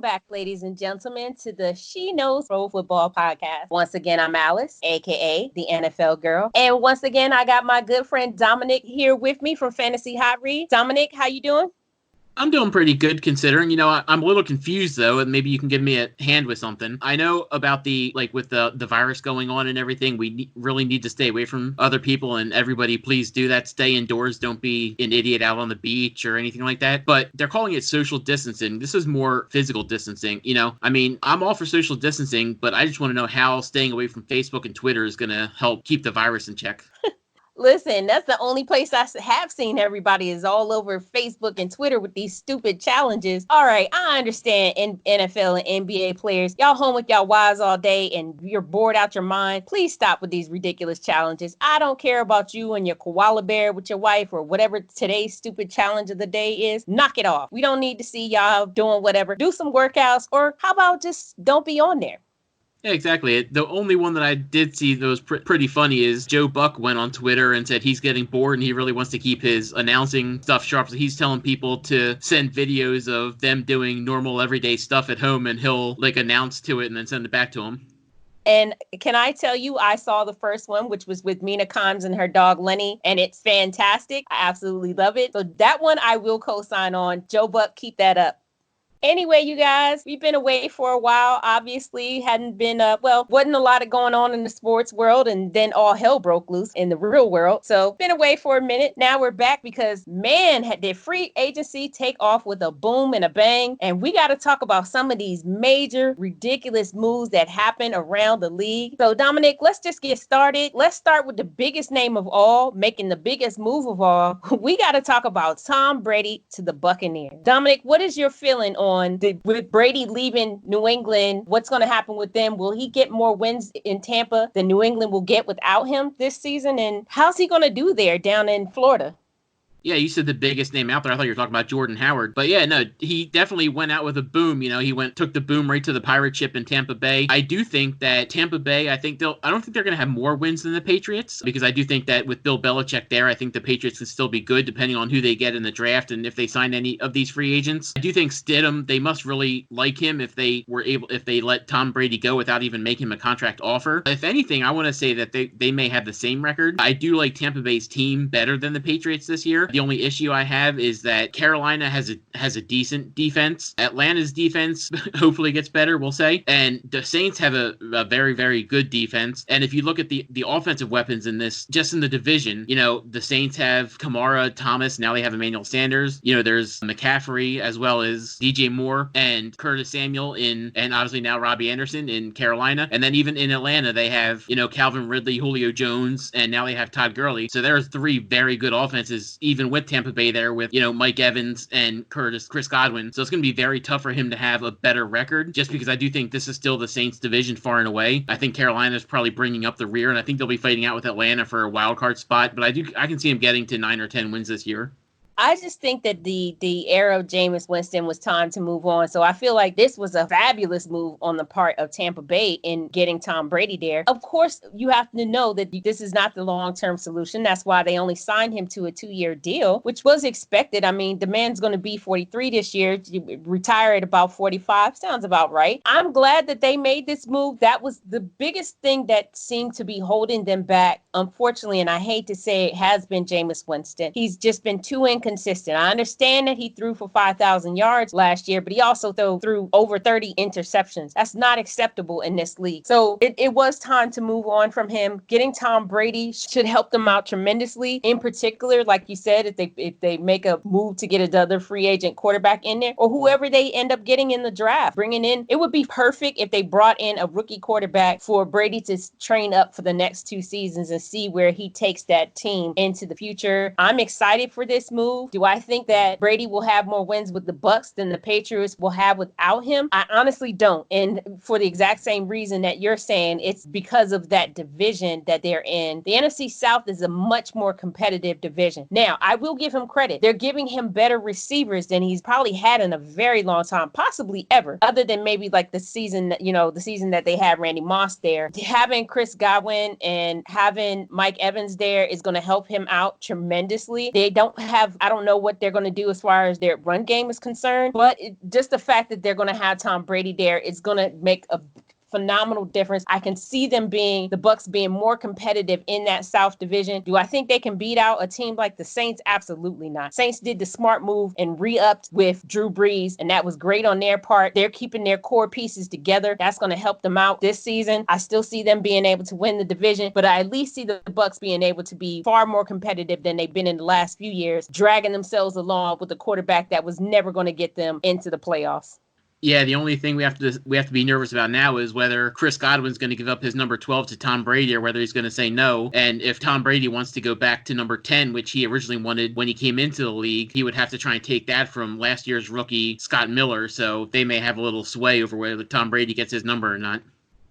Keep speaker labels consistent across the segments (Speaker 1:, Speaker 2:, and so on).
Speaker 1: Welcome back, ladies and gentlemen, to the She Knows Pro Football podcast. Once again, I'm Alice, aka the NFL Girl. And once again, I got my good friend Dominick here with me from Fantasy Hot Read. Dominick, how you doing?
Speaker 2: I'm doing pretty good considering. I'm a little confused though, and maybe you can give me a hand with something. I know about with the virus going on and everything, we really need to stay away from other people, and everybody please do that. Stay indoors. Don't be an idiot out on the beach or anything like that. But they're calling it social distancing. This is more physical distancing. I'm all for social distancing, but I just want to know how staying away from Facebook and Twitter is going to help keep the virus in check.
Speaker 1: Listen, that's the only place I have seen everybody is all over Facebook and Twitter with these stupid challenges. All right, I understand NFL and NBA players. Y'all home with y'all wives all day and you're bored out your mind. Please stop with these ridiculous challenges. I don't care about you and your koala bear with your wife or whatever today's stupid challenge of the day is. Knock it off. We don't need to see y'all doing whatever. Do some workouts, or how about just don't be on there?
Speaker 2: Yeah, exactly. The only one that I did see that was pretty funny is Joe Buck went on Twitter and said he's getting bored and he really wants to keep his announcing stuff sharp. So he's telling people to send videos of them doing normal everyday stuff at home, and he'll announce to it and then send it back to him.
Speaker 1: And can I tell you, I saw the first one, which was with Mina Kimes and her dog Lenny, and it's fantastic. I absolutely love it. So that one I will co-sign on. Joe Buck, keep that up. Anyway, you guys, we've been away for a while. Obviously, hadn't been, wasn't a lot of going on in the sports world, and then all hell broke loose in the real world. So, been away for a minute. Now we're back because, man, did free agency take off with a boom and a bang. And we got to talk about some of these major, ridiculous moves that happen around the league. So, Dominick, let's just get started. Let's start with the biggest name of all, making the biggest move of all. We got to talk about Tom Brady to the Buccaneers. Dominick, what is your feeling on with Brady leaving New England? What's going to happen with them? Will he get more wins in Tampa than New England will get without him this season? And how's he going to do there down in Florida?
Speaker 2: Yeah, you said the biggest name out there. I thought you were talking about Jordan Howard. But yeah, no, he definitely went out with a boom. He took the boom right to the pirate ship in Tampa Bay. I do think that Tampa Bay, I don't think they're going to have more wins than the Patriots, because I do think that with Bill Belichick there, I think the Patriots can still be good depending on who they get in the draft and if they sign any of these free agents. I do think Stidham, they must really like him if they let Tom Brady go without even making him a contract offer. If anything, I want to say that they may have the same record. I do like Tampa Bay's team better than the Patriots this year. The only issue I have is that Carolina has a decent defense. Atlanta's defense hopefully gets better, we'll say. And the Saints have a very, very good defense. And if you look at the offensive weapons in this, just in the division, the Saints have Kamara, Thomas, now they have Emmanuel Sanders. There's McCaffrey as well as DJ Moore and Curtis Samuel and obviously now Robbie Anderson in Carolina. And then even in Atlanta, they have, Calvin Ridley, Julio Jones, and now they have Todd Gurley. So there's three very good offenses, even with Tampa Bay there with, Mike Evans and Chris Godwin. So it's going to be very tough for him to have a better record, just because I do think this is still the Saints division far and away. I think Carolina's probably bringing up the rear, and I think they'll be fighting out with Atlanta for a wild card spot, but I can see him getting to 9 or 10 wins this year.
Speaker 1: I just think that the era of Jameis Winston was time to move on. So I feel like this was a fabulous move on the part of Tampa Bay in getting Tom Brady there. Of course, you have to know that this is not the long-term solution. That's why they only signed him to a 2-year deal, which was expected. I mean, the man's going to be 43 this year, retire at about 45. Sounds about right. I'm glad that they made this move. That was the biggest thing that seemed to be holding them back, unfortunately, and I hate to say it, has been Jameis Winston. He's just been too inconsistent. I understand that he threw for 5,000 yards last year, but he also threw over 30 interceptions. That's not acceptable in this league. So it was time to move on from him. Getting Tom Brady should help them out tremendously. In particular, like you said, if they make a move to get another free agent quarterback in there, or whoever they end up getting in the draft, bringing in, it would be perfect if they brought in a rookie quarterback for Brady to train up for the next 2 seasons and see where he takes that team into the future. I'm excited for this move. Do I think that Brady will have more wins with the Bucs than the Patriots will have without him? I honestly don't. And for the exact same reason that you're saying, it's because of that division that they're in. The NFC South is a much more competitive division. Now, I will give him credit. They're giving him better receivers than he's probably had in a very long time, possibly ever, other than maybe like the season that they had Randy Moss there. Having Chris Godwin and having Mike Evans there is going to help him out tremendously. They don't have, I don't know what they're going to do as far as their run game is concerned, but just the fact that they're going to have Tom Brady there is going to make a phenomenal difference. I can see the Bucs being more competitive in that South division. Do I think they can beat out a team like the Saints? Absolutely not. Saints did the smart move and re-upped with Drew Brees, and that was great on their part. They're keeping their core pieces together. That's going to help them out this season. I still see them being able to win the division, but I at least see the Bucs being able to be far more competitive than they've been in the last few years, dragging themselves along with a quarterback that was never going to get them into the playoffs.
Speaker 2: Yeah, the only thing we have to be nervous about now is whether Chris Godwin's going to give up his number 12 to Tom Brady or whether he's going to say no. And if Tom Brady wants to go back to number 10, which he originally wanted when he came into the league, he would have to try and take that from last year's rookie Scott Miller. So they may have a little sway over whether Tom Brady gets his number or not.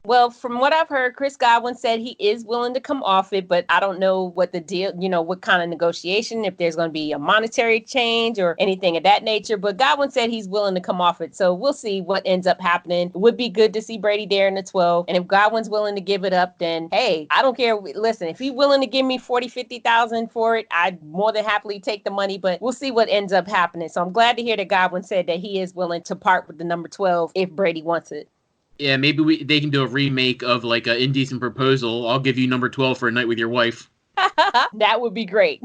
Speaker 1: Well, from what I've heard, Chris Godwin said he is willing to come off it, but I don't know what the deal, what kind of negotiation, if there's going to be a monetary change or anything of that nature. But Godwin said he's willing to come off it. So we'll see what ends up happening. It would be good to see Brady there in the 12. And if Godwin's willing to give it up, then, hey, I don't care. Listen, if he's willing to give me $40,000-$50,000 for it, I'd more than happily take the money. But we'll see what ends up happening. So I'm glad to hear that Godwin said that he is willing to part with the number 12 if Brady wants it.
Speaker 2: Yeah, maybe they can do a remake of like an Indecent Proposal. I'll give you number 12 for a night with your wife.
Speaker 1: That would be great.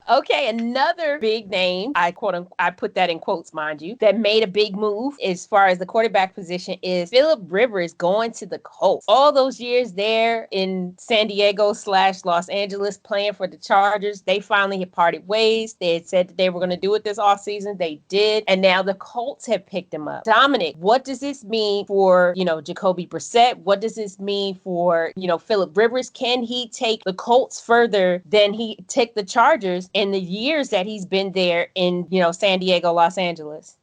Speaker 1: Okay, another big name, I put that in quotes, mind you, that made a big move as far as the quarterback position is Philip Rivers going to the Colts. All those years there in San Diego / Los Angeles playing for the Chargers, they finally had parted ways. They had said that they were going to do it this offseason. They did. And now the Colts have picked him up. Dominic, what does this mean for, Jacoby Brissett? What does this mean for, Philip Rivers? Can he take the Colts further than he took the Chargers in the years that he's been there in, San Diego, Los Angeles?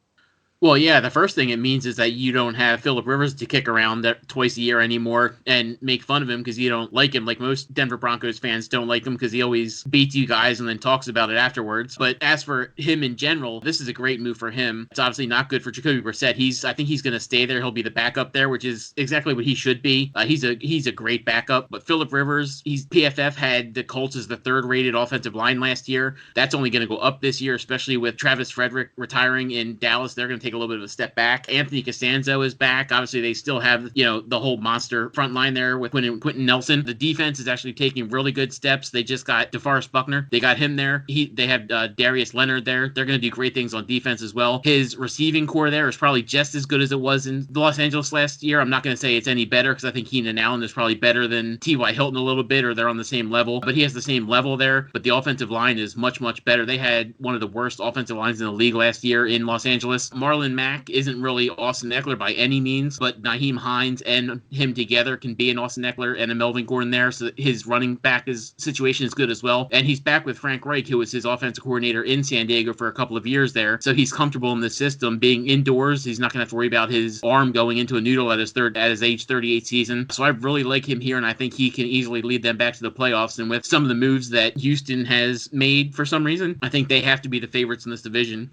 Speaker 2: Well, yeah, the first thing it means is that you don't have Philip Rivers to kick around twice a year anymore and make fun of him because you don't like him. Like most Denver Broncos fans don't like him because he always beats you guys and then talks about it afterwards. But as for him in general, this is a great move for him. It's obviously not good for Jacoby Brissett. I think he's going to stay there. He'll be the backup there, which is exactly what he should be. He's a great backup. But Philip Rivers, PFF had the Colts as the third-rated offensive line last year. That's only going to go up this year, especially with Travis Frederick retiring in Dallas. They're going to take a little bit of a step back. Anthony Costanzo is back. Obviously, they still have, the whole monster front line there with Quentin Nelson. The defense is actually taking really good steps. They just got DeForest Buckner. They got him there. They have Darius Leonard there. They're going to do great things on defense as well. His receiving core there is probably just as good as it was in Los Angeles last year. I'm not going to say it's any better because I think Keenan Allen is probably better than T.Y. Hilton a little bit, or they're on the same level. But he has the same level there. But the offensive line is much, much better. They had one of the worst offensive lines in the league last year in Los Angeles. Marlon Mack isn't really Austin Eckler by any means, but Nyheim Hines and him together can be an Austin Eckler and a Melvin Gordon there, so his running back situation is good as well. And he's back with Frank Reich, who was his offensive coordinator in San Diego for a couple of years there, so he's comfortable in the system being indoors. He's not going to have to worry about his arm going into a noodle at his age 38 season. So I really like him here, and I think he can easily lead them back to the playoffs. And with some of the moves that Houston has made for some reason, I think they have to be the favorites in this division.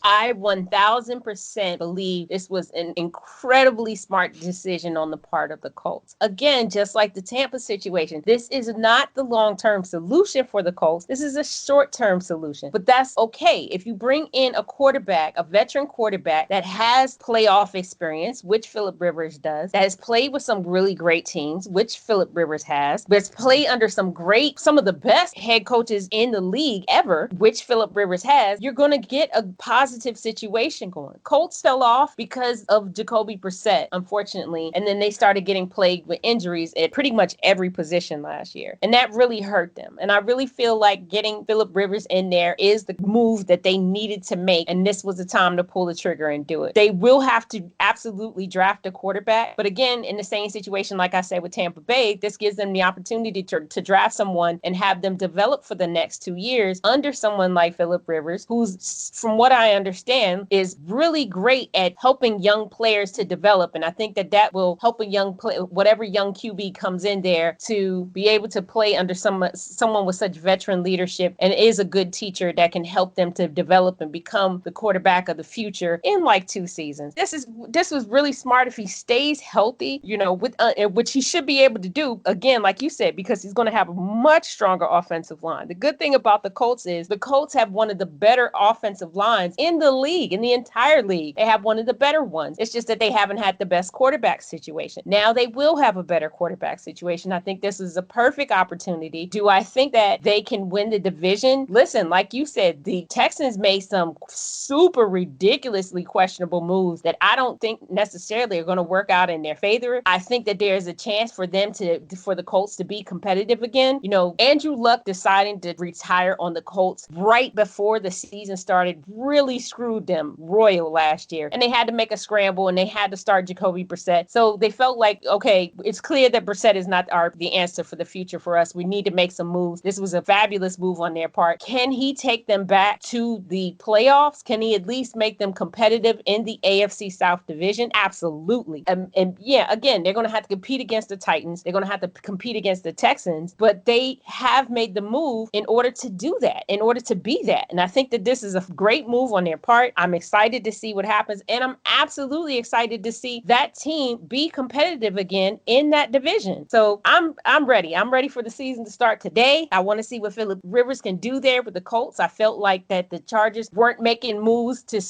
Speaker 1: I 1000% believe this was an incredibly smart decision on the part of the Colts. Again, just like the Tampa situation, this is not the long-term solution for the Colts. This is a short-term solution, but that's okay. If you bring in a quarterback, a veteran quarterback that has playoff experience, which Philip Rivers does, that has played with some really great teams, which Philip Rivers has, but has played under some of the best head coaches in the league ever, which Philip Rivers has, you're going to get a positive situation going. Colts fell off because of Jacoby Brissett, unfortunately, and then they started getting plagued with injuries at pretty much every position last year, and that really hurt them. And I really feel like getting Philip Rivers in there is the move that they needed to make, and this was the time to pull the trigger and do it. They will have to absolutely draft a quarterback, but again, in the same situation, like I said with Tampa Bay, this gives them the opportunity to draft someone and have them develop for the next 2 years under someone like Philip Rivers, who's, from what I understand, understand, is really great at helping young players to develop. And I think that will help a young play, whatever young QB comes in there, to be able to play under someone with such veteran leadership, and is a good teacher that can help them to develop and become the quarterback of the future in like 2 seasons. This was really smart if he stays healthy, with which he should be able to do, again, like you said, because he's going to have a much stronger offensive line. The good thing about the Colts is the Colts have one of the better offensive lines in the league, in the entire league. They have one of the better ones. It's just that they haven't had the best quarterback situation. Now they will have a better quarterback situation. I think this is a perfect opportunity. Do I think that they can win the division? Listen, like you said, the Texans made some super ridiculously questionable moves that I don't think necessarily are going to work out in their favor. I think that there's a chance for the Colts to be competitive again. Andrew Luck deciding to retire on the Colts right before the season started really screwed them royal last year. And they had to make a scramble, and they had to start Jacoby Brissett. So they felt like, okay, it's clear that Brissett is not the answer for the future for us. We need to make some moves. This was a fabulous move on their part. Can he take them back to the playoffs? Can he at least make them competitive in the AFC South division? Absolutely. And yeah, again, they're going to have to compete against the Titans. They're going to have to compete against the Texans, but they have made the move in order to do that, in order to be that. And I think that this is a great move on their part. I'm excited to see what happens, and I'm absolutely excited to see that team be competitive again in that division. So I'm ready. I'm ready for the season to start today. I want to see what Phillip Rivers can do there with the Colts. I felt like that the Chargers weren't making moves to,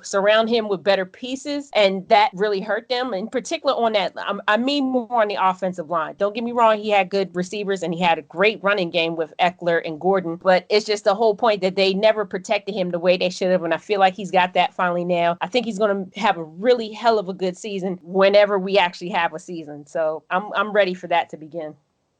Speaker 1: surround him with better pieces, and that really hurt them. In particular on that, I mean more on the offensive line. Don't get me wrong, he had good receivers and he had a great running game with Eckler and Gordon, but it's just the whole point that they never protected him the way they should have, and I feel like he's got that finally now. I think he's going to have a really hell of a good season whenever we actually have a season. So I'm ready for that to begin.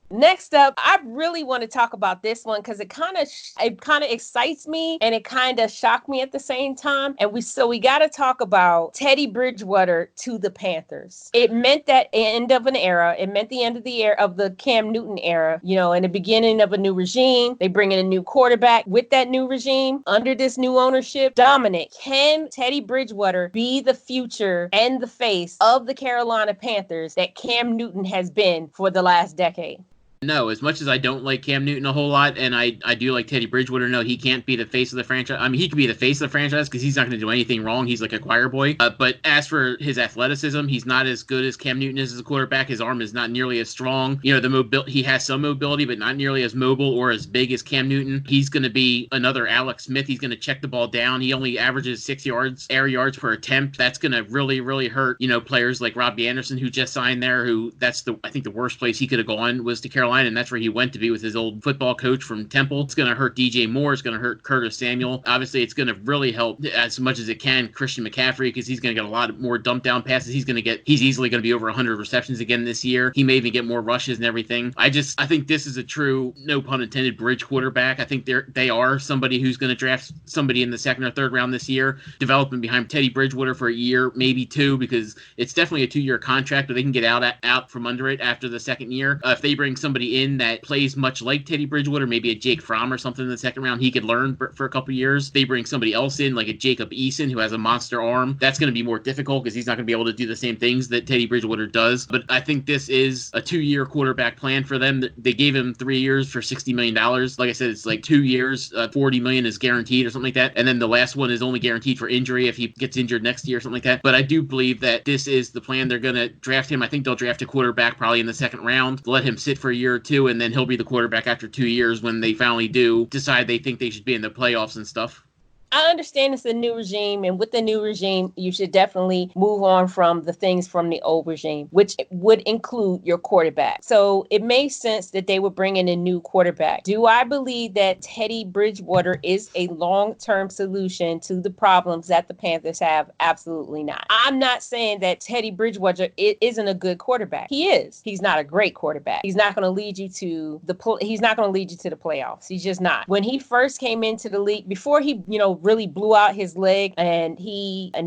Speaker 1: Next up, I really want to talk about this one because it kind of excites me and it kind of shocked me at the same time. And we got to talk about Teddy Bridgewater to the Panthers. It meant that end of an era. It meant the end of the era of the Cam Newton era, and the beginning of a new regime. They bring in a new quarterback with that new regime under this new ownership. Dominick, can Teddy Bridgewater be the future and the face of the Carolina Panthers that Cam Newton has been for the last decade?
Speaker 2: No, as much as I don't like Cam Newton a whole lot, and I do like Teddy Bridgewater, no, he can't be the face of the franchise. I mean, he could be the face of the franchise because he's not going to do anything wrong. He's like a choir boy. But as for his athleticism, he's not as good as Cam Newton is as a quarterback. His arm is not nearly as strong. He has some mobility, but not nearly as mobile or as big as Cam Newton. He's going to be another Alex Smith. He's going to check the ball down. He only averages 6 air yards per attempt. That's going to really, really hurt, players like Robbie Anderson, who just signed there, I think the worst place he could have gone was to Carolina, and that's where he went to be with his old football coach from Temple. It's going to hurt DJ Moore. It's going to hurt Curtis Samuel. Obviously, it's going to really help as much as it can Christian McCaffrey because he's going to get a lot more dump down passes. He's easily going to be over 100 receptions again this year. He may even get more rushes and everything. I think this is a true, no pun intended, bridge quarterback. I think they are somebody who's going to draft somebody in the second or third round this year, developing behind Teddy Bridgewater for a year, maybe two, because it's definitely a 2-year contract, but they can get out from under it after the second year. If they bring somebody in that plays much like Teddy Bridgewater, maybe a Jake Fromm or something in the second round, he could learn for a couple years. They bring somebody else in, like a Jacob Eason, who has a monster arm. That's going to be more difficult because he's not going to be able to do the same things that Teddy Bridgewater does. But I think this is a 2-year quarterback plan for them. They gave him 3 years for $60 million. Like I said, it's like 2 years, $40 million is guaranteed or something like that. And then the last one is only guaranteed for injury if he gets injured next year or something like that. But I do believe that this is the plan. They're going to draft him. I think they'll draft a quarterback probably in the second round, let him sit for a year or two, and then he'll be the quarterback after 2 years when they finally do decide they think they should be in the playoffs and stuff.
Speaker 1: I understand it's a new regime, and with the new regime, you should definitely move on from the things from the old regime, which would include your quarterback. So it makes sense that they would bring in a new quarterback. Do I believe that Teddy Bridgewater is a long-term solution to the problems that the Panthers have? Absolutely not. I'm not saying that Teddy Bridgewater isn't a good quarterback. He is. He's not a great quarterback. He's not going to lead you to the playoffs. He's just not. When he first came into the league, before he, really blew out his leg and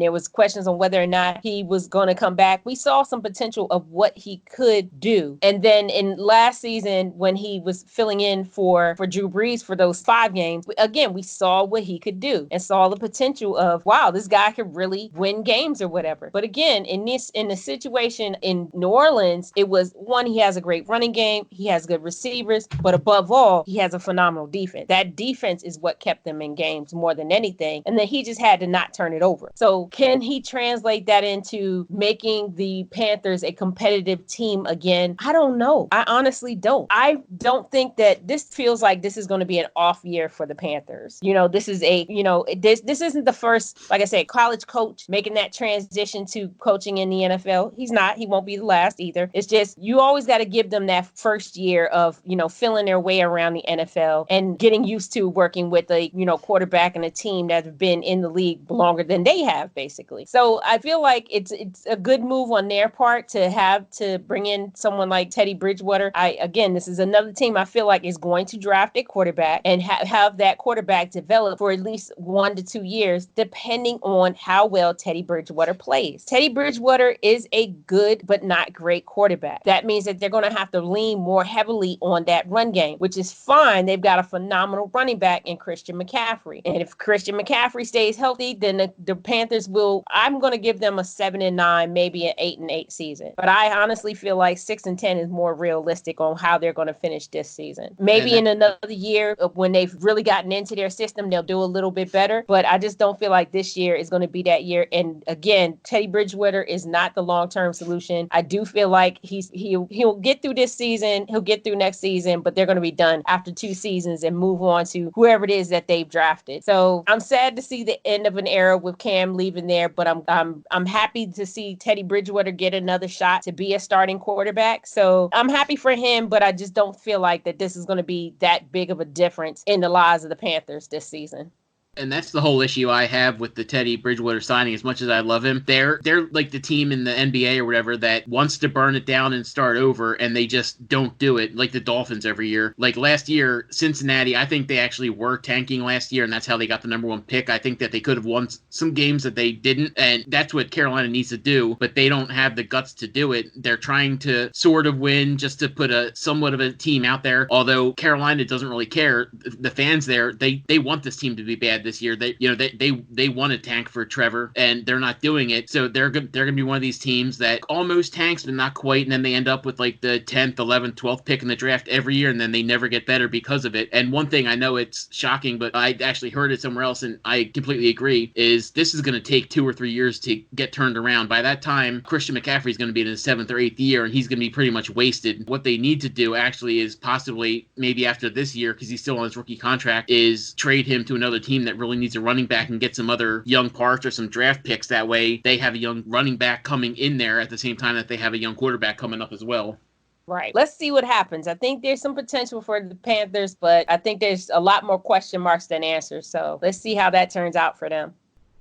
Speaker 1: there was questions on whether or not he was going to come back. We saw some potential of what he could do. And then in last season, when he was filling in for Drew Brees for those 5 games, again, we saw what he could do and saw the potential of, wow, this guy could really win games or whatever. But again, in the situation in New Orleans, it was one, he has a great running game, he has good receivers, but above all, he has a phenomenal defense. That defense is what kept them in games more than anything. And then he just had to not turn it over. So can he translate that into making the Panthers a competitive team again? I don't know. I honestly don't. I don't think that this feels like this is going to be an off year for the Panthers. This is this isn't the first, like I said, college coach making that transition to coaching in the NFL. He's not. He won't be the last either. It's just, you always got to give them that first year of, feeling their way around the NFL and getting used to working with a, quarterback and a team that's been in the league longer than they have, basically. So I feel like it's a good move on their part to bring in someone like Teddy Bridgewater. This is another team I feel like is going to draft a quarterback and have that quarterback develop for at least 1 to 2 years, depending on how well Teddy Bridgewater plays. Teddy Bridgewater is a good but not great quarterback. That means that they're going to have to lean more heavily on that run game, which is fine. They've got a phenomenal running back in Christian McCaffrey. And if Christian McCaffrey stays healthy, then the Panthers I'm going to give them a 7-9, maybe an 8-8 season. But I honestly feel like 6-10 is more realistic on how they're going to finish this season. Maybe in another year, when they've really gotten into their system, they'll do a little bit better. But I just don't feel like this year is going to be that year. And again, Teddy Bridgewater is not the long-term solution. I do feel like he'll get through this season, he'll get through next season, but they're going to be done after 2 seasons and move on to whoever it is that they've drafted. So I'm sad to see the end of an era with Cam leaving there, but I'm happy to see Teddy Bridgewater get another shot to be a starting quarterback. So I'm happy for him, but I just don't feel like that this is going to be that big of a difference in the lives of the Panthers this season.
Speaker 2: And that's the whole issue I have with the Teddy Bridgewater signing. As much as I love him, they're like the team in the NBA or whatever that wants to burn it down and start over, and they just don't do it, like the Dolphins every year. Like last year, Cincinnati, I think they actually were tanking last year, and that's how they got the number 1 pick. I think that they could have won some games that they didn't, and that's what Carolina needs to do, but they don't have the guts to do it. They're trying to sort of win just to put a somewhat of a team out there, although Carolina doesn't really care. The fans there, they want this team to be bad this year. They want to tank for Trevor, and they're not doing it. So they're going to be one of these teams that almost tanks, but not quite. And then they end up with like the 10th, 11th, 12th pick in the draft every year, and then they never get better because of it. And one thing, I know it's shocking, but I actually heard it somewhere else, and I completely agree, is this is going to take 2 or 3 years to get turned around. By that time, Christian McCaffrey is going to be in his 7th or 8th year, and he's going to be pretty much wasted. What they need to do actually is possibly, maybe after this year, because he's still on his rookie contract, is trade him to another team that really needs a running back and get some other young parts or some draft picks. That way they have a young running back coming in there at the same time that they have a young quarterback coming up as well.
Speaker 1: Right. Let's see what happens. I think there's some potential for the Panthers, but I think there's a lot more question marks than answers. So let's see how that turns out for them.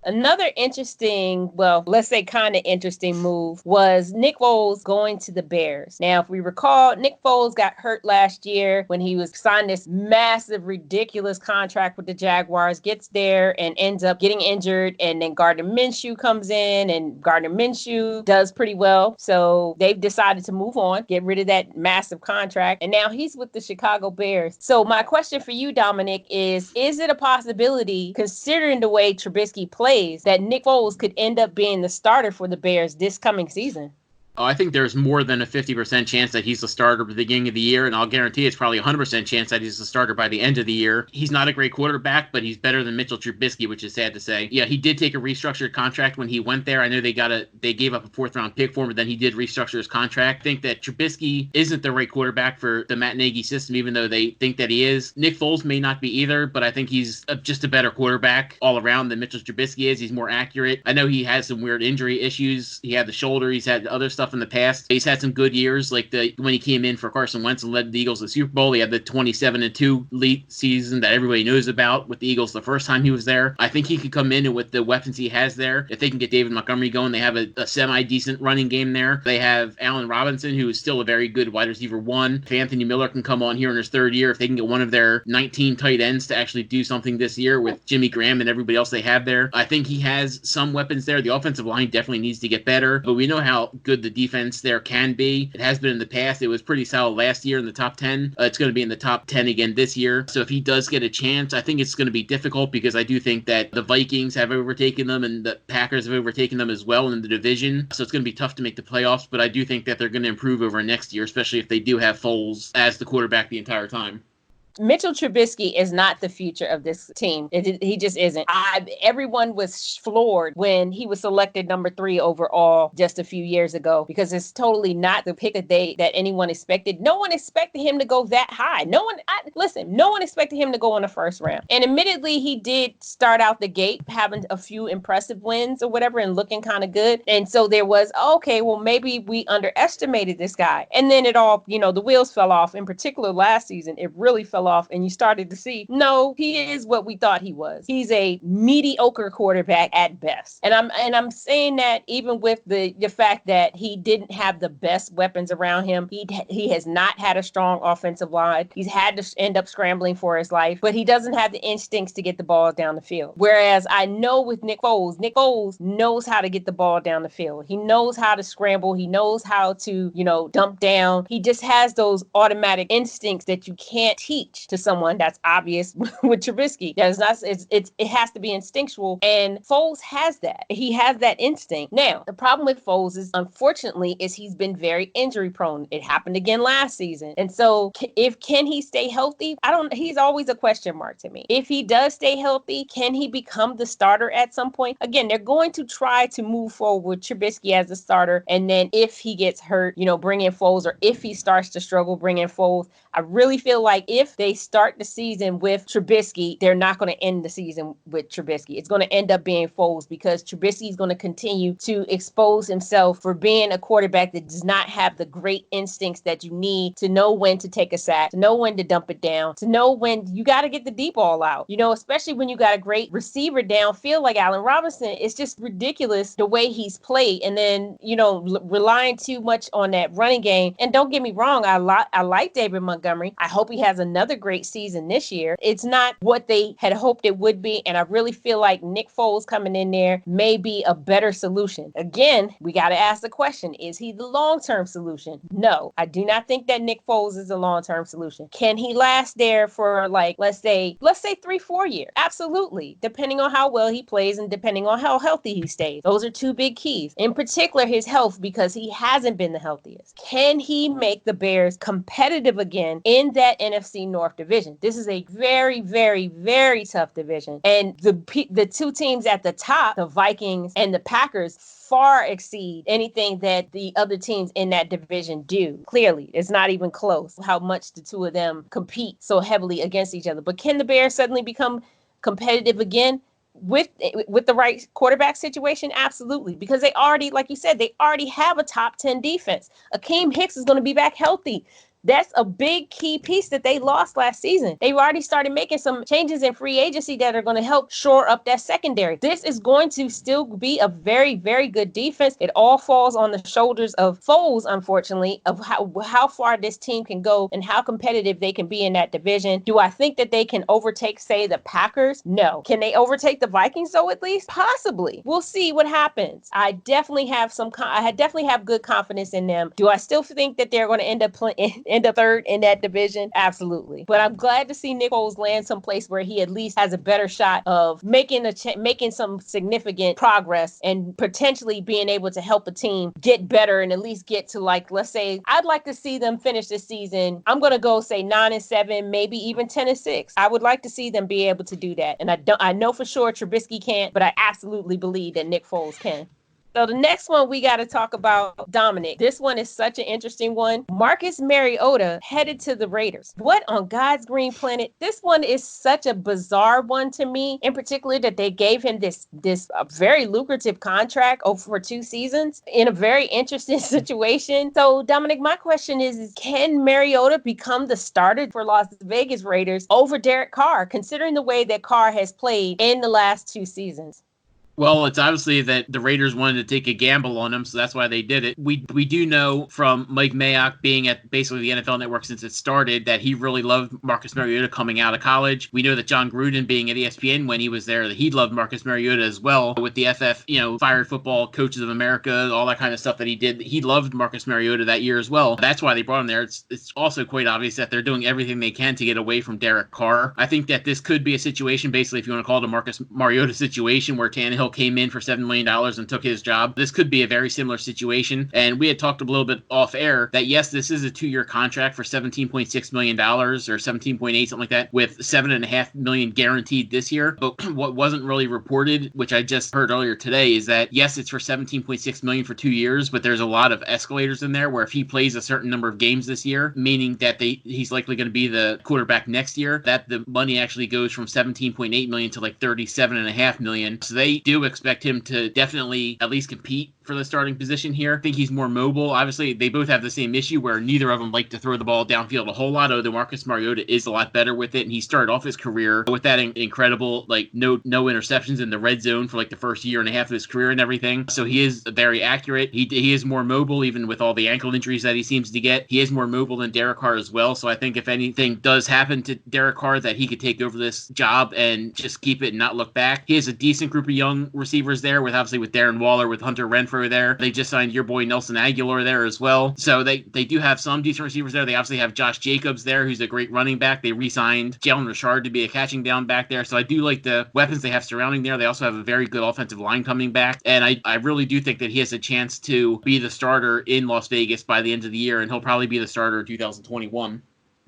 Speaker 1: Another interesting, well, let's say kind of interesting move was Nick Foles going to the Bears. Now, if we recall, Nick Foles got hurt last year when he was signed this massive, ridiculous contract with the Jaguars, gets there and ends up getting injured. And then Gardner Minshew comes in, and Gardner Minshew does pretty well. So they've decided to move on, get rid of that massive contract. And now he's with the Chicago Bears. So my question for you, Dominic, is it a possibility, considering the way Trubisky plays, that Nick Foles could end up being the starter for the Bears this coming season?
Speaker 2: Oh, I think there's more than a 50% chance that he's the starter at the beginning of the year, and I'll guarantee it's probably a 100% chance that he's the starter by the end of the year. He's not a great quarterback, but he's better than Mitchell Trubisky, which is sad to say. Yeah, he did take a restructured contract when he went there. I know they gave up a 4th-round pick for him, but then he did restructure his contract. I think that Trubisky isn't the right quarterback for the Matt Nagy system, even though they think that he is. Nick Foles may not be either, but I think he's just a better quarterback all around than Mitchell Trubisky is. He's more accurate. I know he has some weird injury issues. He had the shoulder. He's had other stuff stuff in the past. He's had some good years, like when he came in for Carson Wentz and led the Eagles to the Super Bowl. He had the 27-2 lead season that everybody knows about with the Eagles the first time he was there. I think he could come in and with the weapons he has there, if they can get David Montgomery going, they have a semi-decent running game there. They have Allen Robinson, who is still a very good wide receiver one. If Anthony Miller can come on here in his third year, if they can get one of their 19 tight ends to actually do something this year with Jimmy Graham and everybody else they have there, I think he has some weapons there. The offensive line definitely needs to get better, but we know how good the defense there can be. It has been in the past. It was pretty solid last year in the top 10. It's going to be in the top 10 again this year. So if he does get a chance, I think it's going to be difficult because I do think that the Vikings have overtaken them and the Packers have overtaken them as well in the division. So it's going to be tough to make the playoffs, but I do think that they're going to improve over next year, especially if they do have Foles as the quarterback the entire time.
Speaker 1: Mitchell Trubisky is not the future of this team. He just isn't. Everyone was floored when he was selected number 3 overall just a few years ago because it's totally not the pick that anyone expected. No one expected him to go that high. No one expected him to go in the first round. And admittedly, he did start out the gate having a few impressive wins or whatever and looking kind of good. And so there was, okay, well, maybe we underestimated this guy. And then it all, the wheels fell off. In particular, last season, it really fell off and you started to see, no, he is what we thought he was. He's a mediocre quarterback at best. And I'm saying that even with the fact that he didn't have the best weapons around him. He has not had a strong offensive line. He's had to end up scrambling for his life, but he doesn't have the instincts to get the ball down the field. Whereas I know with Nick Foles knows how to get the ball down the field. He knows how to scramble. He knows how to, dump down. He just has those automatic instincts that you can't teach to someone. That's obvious with Trubisky. It has to be instinctual, and Foles has that. He has that instinct. Now, the problem with Foles is, unfortunately, he's been very injury prone. It happened again last season, and so can he stay healthy? He's always a question mark to me. If he does stay healthy, can he become the starter at some point? Again, they're going to try to move forward with Trubisky as the starter, and then if he gets hurt, bring in Foles, or if he starts to struggle, bring in Foles. I really feel like if they start the season with Trubisky, they're not going to end the season with Trubisky. It's going to end up being Foles because Trubisky is going to continue to expose himself for being a quarterback that does not have the great instincts that you need to know when to take a sack, to know when to dump it down, to know when you got to get the deep ball out. Especially when you got a great receiver downfield like Allen Robinson. It's just ridiculous the way he's played. And then, relying too much on that running game. And don't get me wrong, I like David Montgomery. I hope he has another great season this year. It's not what they had hoped it would be, and I really feel like Nick Foles coming in there may be a better solution. Again, we got to ask the question, is he the long-term solution? No, I do not think that Nick Foles is a long-term solution. Can he last there for let's say 3-4 years? Absolutely, depending on how well he plays and depending on how healthy he stays. Those are two big keys. In particular, his health, because he hasn't been the healthiest. Can he make the Bears competitive again in that NFC North division? This is a very, very, very tough division. And the two teams at the top, the Vikings and the Packers, far exceed anything that the other teams in that division do. Clearly, it's not even close how much the two of them compete so heavily against each other. But can the Bears suddenly become competitive again with the right quarterback situation? Absolutely, because they already, like you said, they already have a top 10 defense. Akeem Hicks is going to be back healthy. That's a big key piece that they lost last season. They've already started making some changes in free agency that are going to help shore up that secondary. This is going to still be a very, very good defense. It all falls on the shoulders of Foles, unfortunately, of how far this team can go and how competitive they can be in that division. Do I think that they can overtake, say, the Packers? No. Can they overtake the Vikings, though, at least? Possibly. We'll see what happens. I definitely have good confidence in them. Do I still think that they're going to end up third in that division? Absolutely. But I'm glad to see Nick Foles land someplace where he at least has a better shot of making some significant progress and potentially being able to help a team get better and at least get to, let's say, I'd like to see them finish this season. I'm going to go say 9-7, maybe even 10-6. I would like to see them be able to do that. And I know for sure Trubisky can't, but I absolutely believe that Nick Foles can. So the next one we got to talk about, Dominic. This one is such an interesting one. Marcus Mariota headed to the Raiders. What on God's green planet? This one is such a bizarre one to me, in particular that they gave him this very lucrative contract over 2 seasons in a very interesting situation. So Dominic, my question is can Mariota become the starter for Las Vegas Raiders over Derek Carr, considering the way that Carr has played in the last 2 seasons?
Speaker 2: Well, it's obviously that the Raiders wanted to take a gamble on him, so that's why they did it. We do know from Mike Mayock being at basically the NFL Network since it started that he really loved Marcus Mariota coming out of college. We know that John Gruden being at ESPN when he was there, that he loved Marcus Mariota as well with the Fired Football Coaches of America, all that kind of stuff that he did. He loved Marcus Mariota that year as well. That's why they brought him there. It's also quite obvious that they're doing everything they can to get away from Derek Carr. I think that this could be a situation, basically, if you want to call it a Marcus Mariota situation, where Tannehill came in for $7 million and took his job. This could be a very similar situation. And we had talked a little bit off air that yes, this is a 2-year contract for $17.6 million or 17.8, something like that, with $7.5 million guaranteed this year. But what wasn't really reported, which I just heard earlier today, is that yes, it's for $17.6 million for 2 years, but there's a lot of escalators in there where if he plays a certain number of games this year, meaning that he's likely going to be the quarterback next year, that the money actually goes from $17.8 million to like $37.5 million. So they do expect him to definitely at least compete for the starting position here. I think he's more mobile. Obviously, they both have the same issue where neither of them like to throw the ball downfield a whole lot, although Marcus Mariota is a lot better with it, and he started off his career with that incredible, like, no interceptions in the red zone for like the first year and a half of his career and everything. So he is very accurate. He is more mobile, even with all the ankle injuries that he seems to get. He is more mobile than Derek Carr as well. So I think if anything does happen to Derek Carr, that he could take over this job and just keep it and not look back. He has a decent group of young receivers there, with Darren Waller, with Hunter Renfrow there. They just signed your boy Nelson Aguilar there as well. So they do have some decent receivers there. They obviously have Josh Jacobs there, who's a great running back. They re-signed Jalen Richard to be a catching down back there. So I do like the weapons they have surrounding there. They also have a very good offensive line coming back. And I really do think that he has a chance to be the starter in Las Vegas by the end of the year, and he'll probably be the starter in 2021.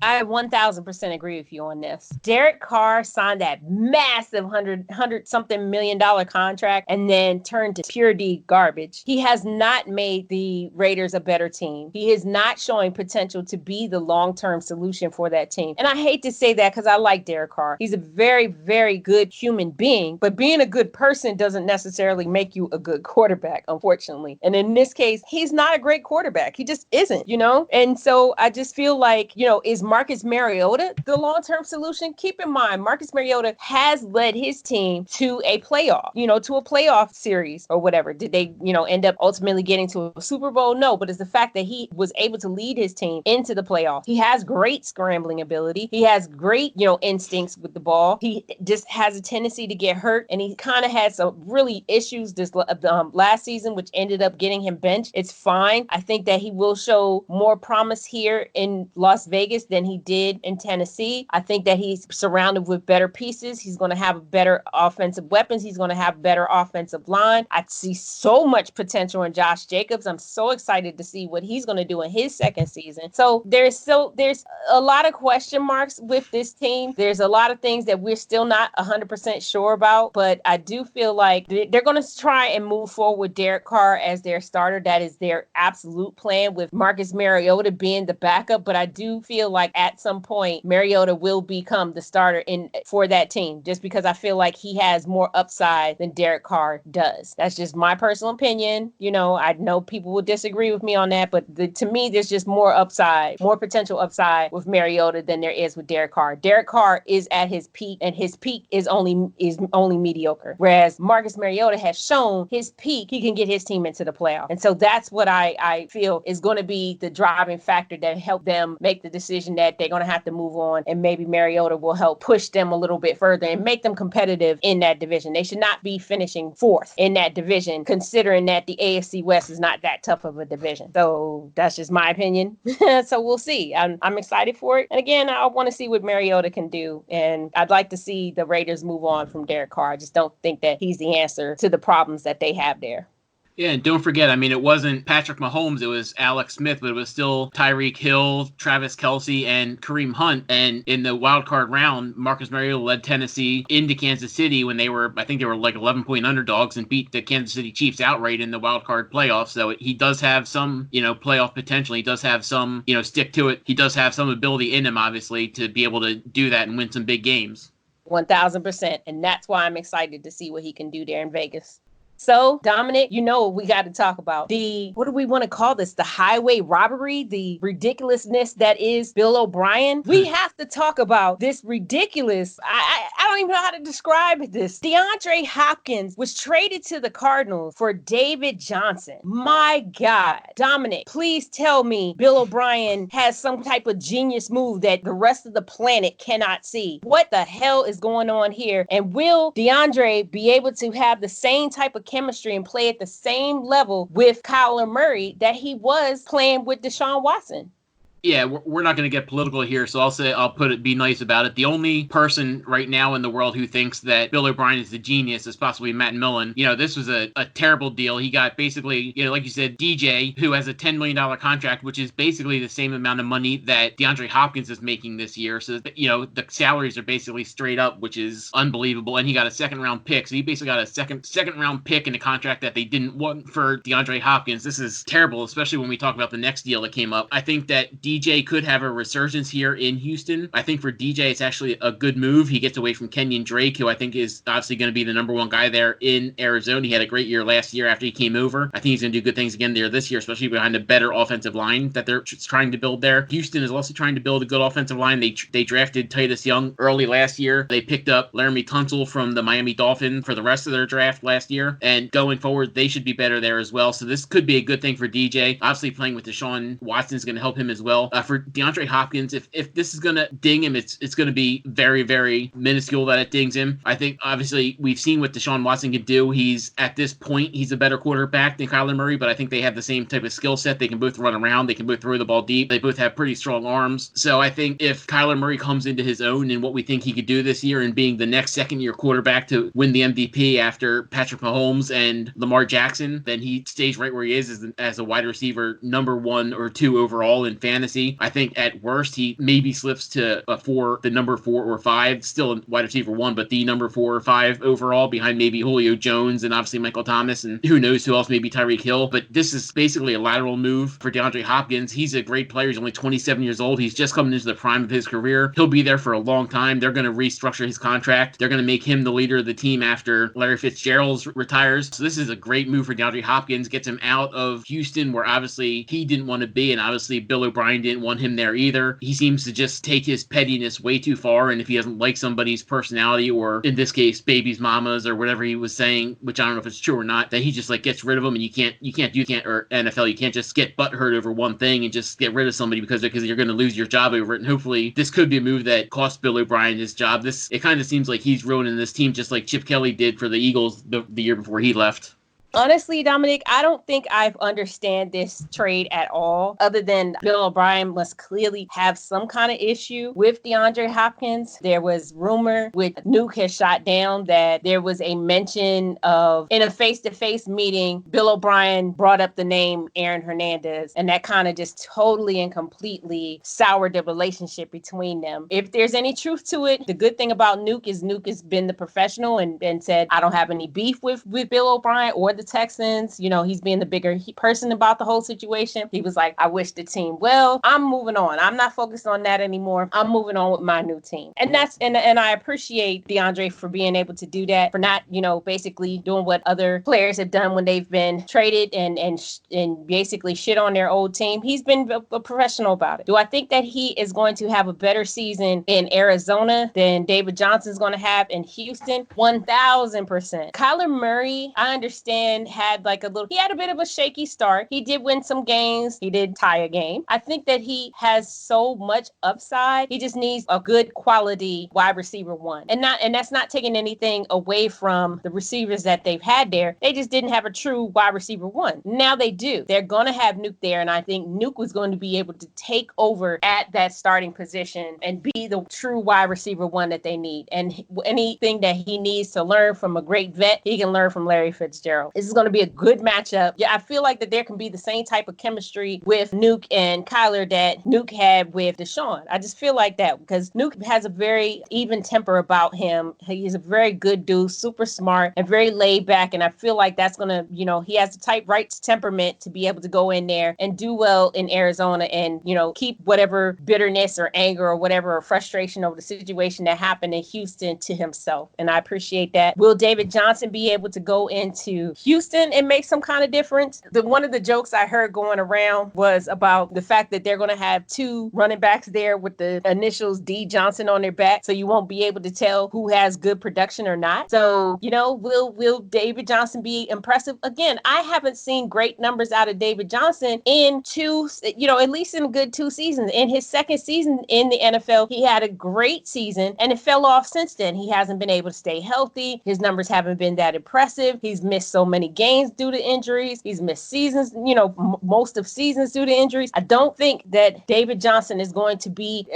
Speaker 1: I 1000% agree with you on this. Derek Carr signed that massive $100-something million contract and then turned to pure D garbage. He has not made the Raiders a better team. He is not showing potential to be the long-term solution for that team. And I hate to say that because I like Derek Carr. He's a very, very good human being, but being a good person doesn't necessarily make you a good quarterback, unfortunately. And in this case, he's not a great quarterback. He just isn't, And so I just feel like, is Marcus Mariota the long-term solution? Keep in mind, Marcus Mariota has led his team to a playoff, to a playoff series or whatever. Did they, end up ultimately getting to a Super Bowl? No, but it's the fact that he was able to lead his team into the playoffs. He has great scrambling ability. He has great, instincts with the ball. He just has a tendency to get hurt, and he kind of had some really issues this last season, which ended up getting him benched. It's fine. I think that he will show more promise here in Las Vegas than he did in Tennessee. I think that he's surrounded with better pieces. He's going to have better offensive weapons. He's going to have better offensive line. I see so much potential in Josh Jacobs. I'm so excited to see what he's going to do in his second season. So there's a lot of question marks with this team. There's a lot of things that we're still not 100% sure about, but I do feel like they're going to try and move forward with Derek Carr as their starter. That is their absolute plan, with Marcus Mariota being the backup. But I do feel like at some point, Mariota will become the starter for that team, just because I feel like he has more upside than Derek Carr does. That's just my personal opinion. I know people will disagree with me on that, but to me, there's just more potential upside with Mariota than there is with Derek Carr. Derek Carr is at his peak, and his peak is only mediocre. Whereas Marcus Mariota has shown his peak, he can get his team into the playoff. And so that's what I feel is going to be the driving factor that help them make the decision that they're going to have to move on, and maybe Mariota will help push them a little bit further and make them competitive in that division. They should not be finishing fourth in that division, considering that the AFC West is not that tough of a division. So that's just my opinion. So we'll see. I'm excited for it. And again, I want to see what Mariota can do. And I'd like to see the Raiders move on from Derek Carr. I just don't think that he's the answer to the problems that they have there.
Speaker 2: Yeah, and don't forget, I mean, it wasn't Patrick Mahomes, it was Alex Smith, but it was still Tyreek Hill, Travis Kelce, and Kareem Hunt. And in the wild card round, Marcus Mariota led Tennessee into Kansas City when I think they were like 11-point underdogs and beat the Kansas City Chiefs outright in the wild card playoffs. So he does have some, playoff potential. He does have some, stick to it. He does have some ability in him, obviously, to be able to do that and win some big games.
Speaker 1: 1,000%. And that's why I'm excited to see what he can do there in Vegas. So, Dominic, we got to talk about what do we want to call this? The highway robbery, the ridiculousness that is Bill O'Brien. We have to talk about this ridiculous, I don't even know how to describe this. DeAndre Hopkins was traded to the Cardinals for David Johnson. My God. Dominic, please tell me Bill O'Brien has some type of genius move that the rest of the planet cannot see. What the hell is going on here? And will DeAndre be able to have the same type of chemistry and play at the same level with Kyler Murray that he was playing with Deshaun Watson?
Speaker 2: Yeah, we're not going to get political here, so I'll be nice about it. The only person right now in the world who thinks that Bill O'Brien is the genius is possibly Matt Millen. This was a terrible deal. He got basically, like you said, DJ, who has a $10 million contract, which is basically the same amount of money that DeAndre Hopkins is making this year. So, the salaries are basically straight up, which is unbelievable. And he got a second-round pick. So he basically got a second-round pick in a contract that they didn't want for DeAndre Hopkins. This is terrible, especially when we talk about the next deal that came up. I think that DJ could have a resurgence here in Houston. I think for DJ, it's actually a good move. He gets away from Kenyon Drake, who I think is obviously going to be the number one guy there in Arizona. He had a great year last year after he came over. I think he's going to do good things again there this year, especially behind a better offensive line that they're trying to build there. Houston is also trying to build a good offensive line. They drafted Titus Young early last year. They picked up Laramie Tunsil from the Miami Dolphins for the rest of their draft last year. And going forward, they should be better there as well. So this could be a good thing for DJ. Obviously, playing with Deshaun Watson is going to help him as well. For DeAndre Hopkins, if this is going to ding him, it's going to be very, very minuscule that it dings him. I think, obviously, we've seen what Deshaun Watson can do. At this point, he's a better quarterback than Kyler Murray, but I think they have the same type of skill set. They can both run around. They can both throw the ball deep. They both have pretty strong arms. So I think if Kyler Murray comes into his own and what we think he could do this year and being the next second-year quarterback to win the MVP after Patrick Mahomes and Lamar Jackson, then he stays right where he is as a wide receiver number 1 or 2 overall in fantasy. I think at worst, he maybe slips to the number 4 or 5, still wide receiver 1, but the number 4 or 5 overall behind maybe Julio Jones and obviously Michael Thomas and who knows who else, maybe Tyreek Hill. But this is basically a lateral move for DeAndre Hopkins. He's a great player. He's only 27 years old. He's just coming into the prime of his career. He'll be there for a long time. They're going to restructure his contract. They're going to make him the leader of the team after Larry Fitzgerald retires. So this is a great move for DeAndre Hopkins. Gets him out of Houston, where obviously he didn't want to be, and obviously Bill O'Brien didn't want him there either. He seems to just take his pettiness way too far, and if he doesn't like somebody's personality, or in this case, baby's mama's or whatever he was saying, which I don't know if it's true or not, that he just gets rid of them, and you can't or NFL, you can't just get butthurt over one thing and just get rid of somebody because you're going to lose your job over it. And hopefully this could be a move that costs Bill O'Brien his job. It kind of seems like he's ruining this team just like Chip Kelly did for the Eagles the year before he left.
Speaker 1: Honestly, Dominic, I don't think I understand this trade at all, other than Bill O'Brien must clearly have some kind of issue with DeAndre Hopkins. There was rumor, which Nuke has shot down, that there was a mention of, in a face-to-face meeting, Bill O'Brien brought up the name Aaron Hernandez, and that kind of just totally and completely soured the relationship between them. If there's any truth to it, the good thing about Nuke is Nuke has been the professional and said, I don't have any beef with Bill O'Brien or the Texans. He's being the bigger person about the whole situation. He was like, I wish the team well. I'm moving on. I'm not focused on that anymore. I'm moving on with my new team. And I appreciate DeAndre for being able to do that, for not, basically doing what other players have done when they've been traded and basically shit on their old team. He's been a professional about it. Do I think that he is going to have a better season in Arizona than David Johnson's going to have in Houston? 1,000%. Kyler Murray, I understand, he had a bit of a shaky start. He did win some games. He did tie a game. I think that he has so much upside. He just needs a good quality wide receiver 1. And that's not taking anything away from the receivers that they've had there. They just didn't have a true wide receiver 1. Now they do. They're going to have Nuke there, and I think Nuke was going to be able to take over at that starting position and be the true wide receiver 1 that they need. And anything that he needs to learn from a great vet, he can learn from Larry Fitzgerald. This is going to be a good matchup. Yeah, I feel like that there can be the same type of chemistry with Nuke and Kyler that Nuke had with Deshaun. I just feel like that because Nuke has a very even temper about him. He's a very good dude, super smart and very laid back. And I feel like that's going to, he has the type right temperament to be able to go in there and do well in Arizona and, keep whatever bitterness or anger or whatever or frustration over the situation that happened in Houston to himself. And I appreciate that. Will David Johnson be able to go into Houston and make some kind of difference? One of the jokes I heard going around was about the fact that they're going to have two running backs there with the initials D Johnson on their back, so you won't be able to tell who has good production or not. So, will David Johnson be impressive? Again, I haven't seen great numbers out of David Johnson in at least in a good 2 seasons. In his second season in the NFL, he had a great season and it fell off since then. He hasn't been able to stay healthy. His numbers haven't been that impressive. He's missed so many games due to injuries. He's missed seasons, most of seasons due to injuries. I don't think that David Johnson is going to be,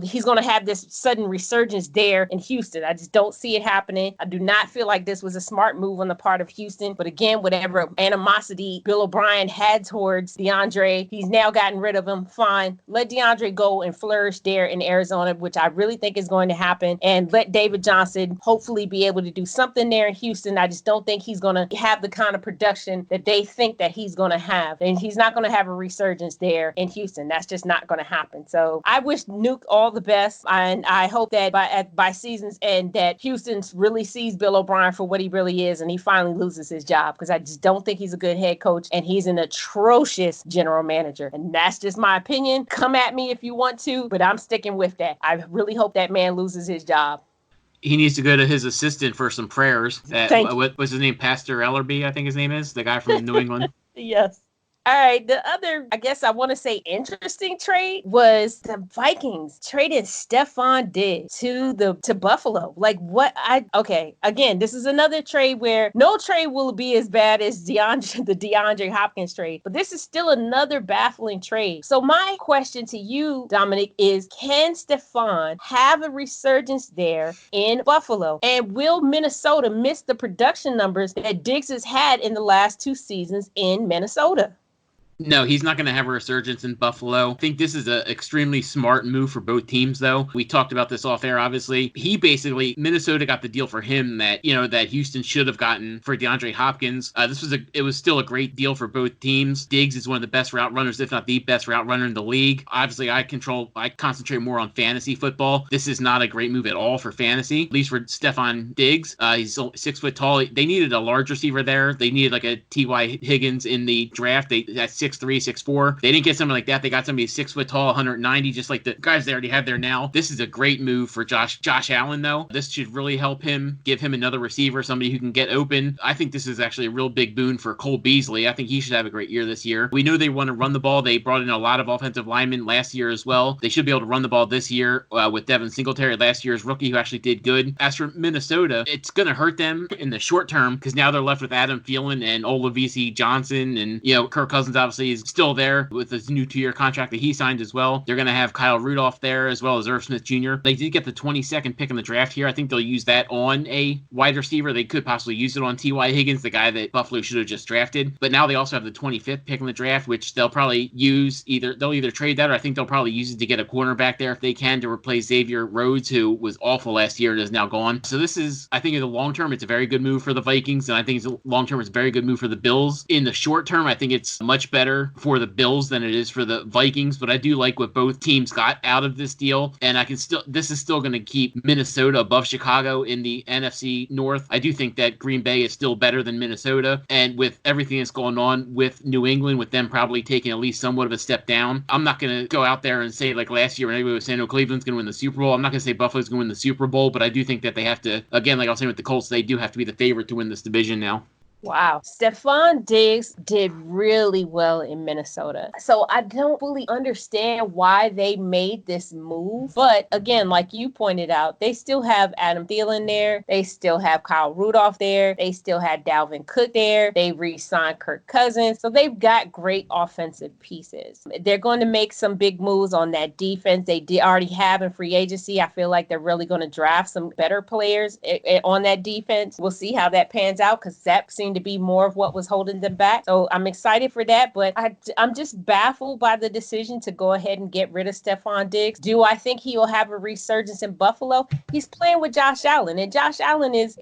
Speaker 1: he's going to have this sudden resurgence there in Houston. I just don't see it happening. I do not feel like this was a smart move on the part of Houston. But again, whatever animosity Bill O'Brien had towards DeAndre, he's now gotten rid of him. Fine. Let DeAndre go and flourish there in Arizona, which I really think is going to happen. And let David Johnson hopefully be able to do something there in Houston. I just don't think he's going to have the kind of production that they think that he's going to have. And he's not going to have a resurgence there in Houston. That's just not going to happen. So I wish Nuke all the best. And I hope that by season's end that Houston really sees Bill O'Brien for what he really is and he finally loses his job, because I just don't think he's a good head coach and he's an atrocious general manager. And that's just my opinion. Come at me if you want to, but I'm sticking with that. I really hope that man loses his job.
Speaker 2: He needs to go to his assistant for some prayers. What was his name? Pastor Ellerby, I think his name is, the guy from New England.
Speaker 1: Yes. All right, the other, I guess I want to say interesting trade was the Vikings trading Stephon Diggs to Buffalo. Again, this is another trade where no trade will be as bad as the DeAndre Hopkins trade, but this is still another baffling trade. So my question to you, Dominic, is can Stephon have a resurgence there in Buffalo? And will Minnesota miss the production numbers that Diggs has had in the last 2 seasons in Minnesota?
Speaker 2: No, he's not going to have a resurgence in Buffalo. I think this is an extremely smart move for both teams, though. We talked about this off air, obviously. Minnesota got the deal for him that Houston should have gotten for DeAndre Hopkins. It was still a great deal for both teams. Diggs is one of the best route runners, if not the best route runner in the league. Obviously, I concentrate more on fantasy football. This is not a great move at all for fantasy, at least for Stephon Diggs. He's 6 foot tall. They needed a large receiver there. They needed like a T.Y. Higgins in the draft. That's 6'3", 6'4". They didn't get something like that. They got somebody 6 foot tall, 190, just like the guys they already have there now. This is a great move for Josh Allen, though. This should really help him, give him another receiver, somebody who can get open. I think this is actually a real big boon for Cole Beasley. I think he should have a great year this year. We know they want to run the ball. They brought in a lot of offensive linemen last year as well. They should be able to run the ball this year with Devin Singletary, last year's rookie, who actually did good. As for Minnesota, it's going to hurt them in the short term because now they're left with Adam Thielen and Olavisi Johnson, and Kirk Cousins obviously is still there with his new 2-year contract that he signed as well. They're going to have Kyle Rudolph there as well as Irv Smith Jr. They did get the 22nd pick in the draft here. I think they'll use that on a wide receiver. They could possibly use it on T.Y. Higgins, the guy that Buffalo should have just drafted. But now they also have the 25th pick in the draft, which they'll probably use they'll either trade that, or I think they'll probably use it to get a cornerback there if they can, to replace Xavier Rhodes, who was awful last year and is now gone. So this is, I think in the long term, it's a very good move for the Vikings, and I think long term, it's a very good move for the Bills. In the short term, I think it's much better for the Bills than it is for the Vikings, but I do like what both teams got out of this deal, and this is still going to keep Minnesota above Chicago in the NFC North. I do think that Green Bay is still better than Minnesota, and with everything that's going on with New England, with them probably taking at least somewhat of a step down, I'm not going to go out there and say like last year when everybody was saying, oh, Cleveland's going to win the Super Bowl. I'm not going to say Buffalo's going to win the Super Bowl, but I do think that they have to, again, like I was saying with the Colts, they do have to be the favorite to win this division now.
Speaker 1: Wow. Stephon Diggs did really well in Minnesota. So I don't fully understand why they made this move. But again, like you pointed out, they still have Adam Thielen there. They still have Kyle Rudolph there. They still had Dalvin Cook there. They re-signed Kirk Cousins. So they've got great offensive pieces. They're going to make some big moves on that defense. They already have in free agency. I feel like they're really going to draft some better players on that defense. We'll see how that pans out because Zach seems seemed to be more of what was holding them back. So I'm excited for that, but I'm just baffled by the decision to go ahead and get rid of Stefon Diggs. Do I think he will have a resurgence in Buffalo? He's playing with Josh Allen, and Josh Allen is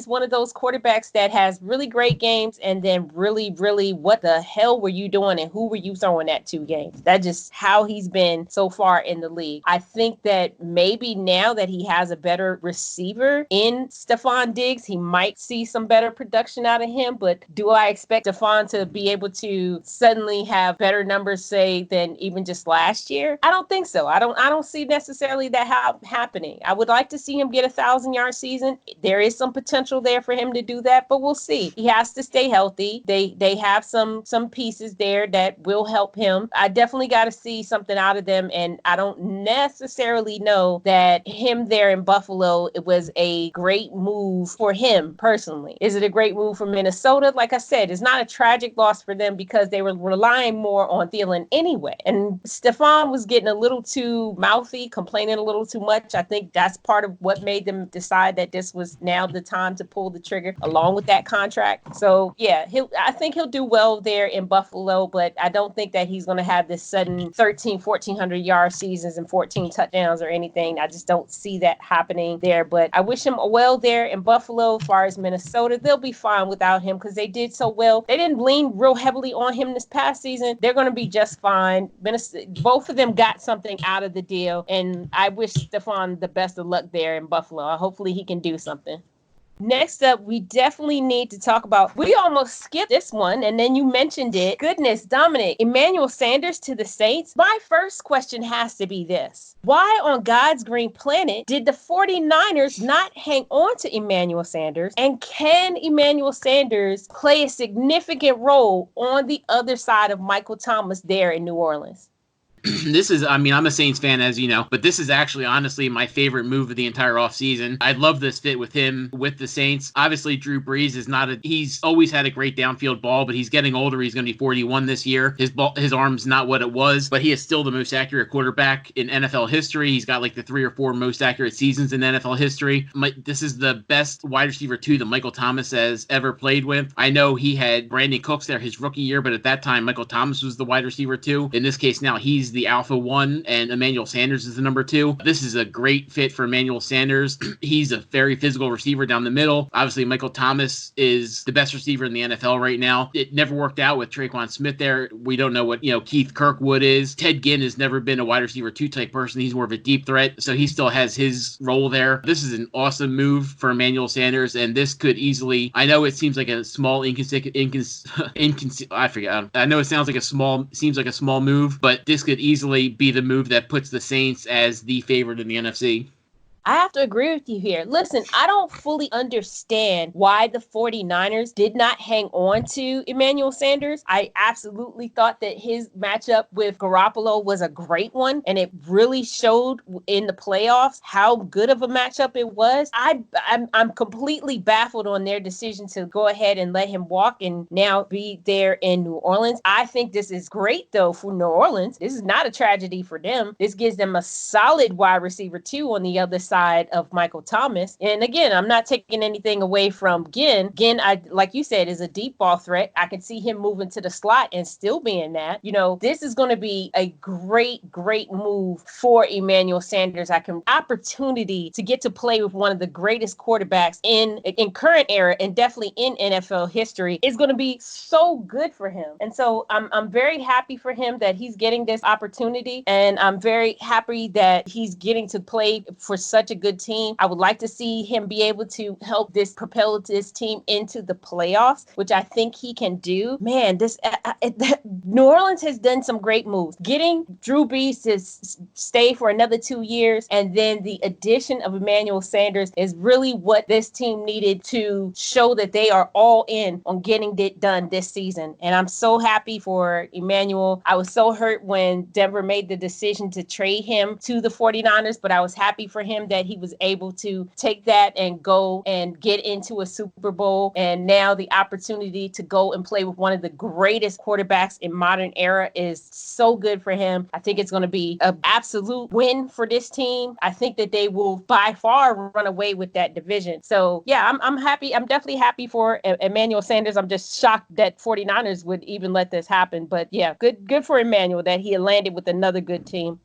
Speaker 1: one of those quarterbacks that has really great games and then really, really, what the hell were you doing and who were you throwing at 2 games? That's just how he's been so far in the league. I think that maybe now that he has a better receiver in Stefon Diggs, he might see some better production out of him. But do I expect Stefon to be able to suddenly have better numbers, say, than even just last year? I don't think so. I don't see necessarily that happening. I would like to see him get a 1,000-yard season. There is some potential there for him to do that, but we'll see. He has to stay healthy. They have some pieces there that will help him. I definitely got to see something out of them, and I don't necessarily know that him there in Buffalo, it was a great move for him personally. Is it a great move for Minnesota? Like I said, it's not a tragic loss for them because they were relying more on Thielen anyway. And Stefon was getting a little too mouthy, complaining a little too much. I think that's part of what made them decide that this was now the time to pull the trigger along with that contract. So yeah, I think he'll do well there in Buffalo, but I don't think that he's going to have this sudden 1,400 yard seasons and 14 touchdowns or anything. I just don't see that happening there, but I wish him well there in Buffalo. As far as Minnesota, they'll be fine without him because they did so well. They didn't lean real heavily on him this past season. They're going to be just fine. Both of them got something out of the deal, and I wish Stefon the best of luck there in Buffalo. Hopefully he can do something. Next up, we definitely need to talk about, we almost skipped this one, and then you mentioned it. Goodness, Dominic, Emmanuel Sanders to the Saints. My first question has to be this. Why on God's green planet did the 49ers not hang on to Emmanuel Sanders? And can Emmanuel Sanders play a significant role on the other side of Michael Thomas there in New Orleans?
Speaker 2: This is, I'm a Saints fan, as you know, but this is actually honestly my favorite move of the entire offseason. I love this fit with him with the Saints. Obviously, Drew Brees is he's always had a great downfield ball, but he's getting older. He's going to be 41 this year. His arm's not what it was, but he is still the most accurate quarterback in NFL history. He's got like the 3 or 4 most accurate seasons in NFL history. This is the best wide receiver 2 that Michael Thomas has ever played with. I know he had Brandon Cooks there his rookie year, but at that time, Michael Thomas was the wide receiver 2. In this case now, he's the alpha 1 and Emmanuel Sanders is the number 2. This is a great fit for Emmanuel Sanders. He's a very physical receiver down the middle. Obviously, Michael Thomas is the best receiver in the NFL right now. It never worked out with Traquan Smith there. We don't know what, Keith Kirkwood is. Ted Ginn has never been a wide receiver 2 type person. He's more of a deep threat, so he still has his role there. This is an awesome move for Emmanuel Sanders, and this could easily, I know it seems like a small I know it seems like a small move, but this could easily be the move that puts the Saints as the favorite in the NFC.
Speaker 1: I have to agree with you here. Listen, I don't fully understand why the 49ers did not hang on to Emmanuel Sanders. I absolutely thought that his matchup with Garoppolo was a great one, and it really showed in the playoffs how good of a matchup it was. I'm completely baffled on their decision to go ahead and let him walk and now be there in New Orleans. I think this is great, though, for New Orleans. This is not a tragedy for them. This gives them a solid wide receiver, too, on the other side of Michael Thomas. And again, I'm not taking anything away from Ginn. Ginn, like you said, is a deep ball threat. I can see him moving to the slot and still being that. This is going to be a great, great move for Emmanuel Sanders. Opportunity to get to play with one of the greatest quarterbacks in current era and definitely in NFL history is going to be so good for him. And so I'm very happy for him that he's getting this opportunity, and I'm very happy that he's getting to play for such a good team. I would like to see him be able to help propel this team into the playoffs, which I think he can do. Man, New Orleans has done some great moves. Getting Drew Brees to stay for another 2 years, and then the addition of Emmanuel Sanders is really what this team needed to show that they are all in on getting it done this season. And I'm so happy for Emmanuel. I was so hurt when Denver made the decision to trade him to the 49ers, but I was happy for him that that he was able to take that and go and get into a Super Bowl. And now the opportunity to go and play with one of the greatest quarterbacks in modern era is so good for him. I think it's going to be an absolute win for this team. I think that they will by far run away with that division. So yeah, I'm happy. I'm definitely happy for Emmanuel Sanders. I'm just shocked that 49ers would even let this happen. But yeah, good for Emmanuel that he landed with another good team.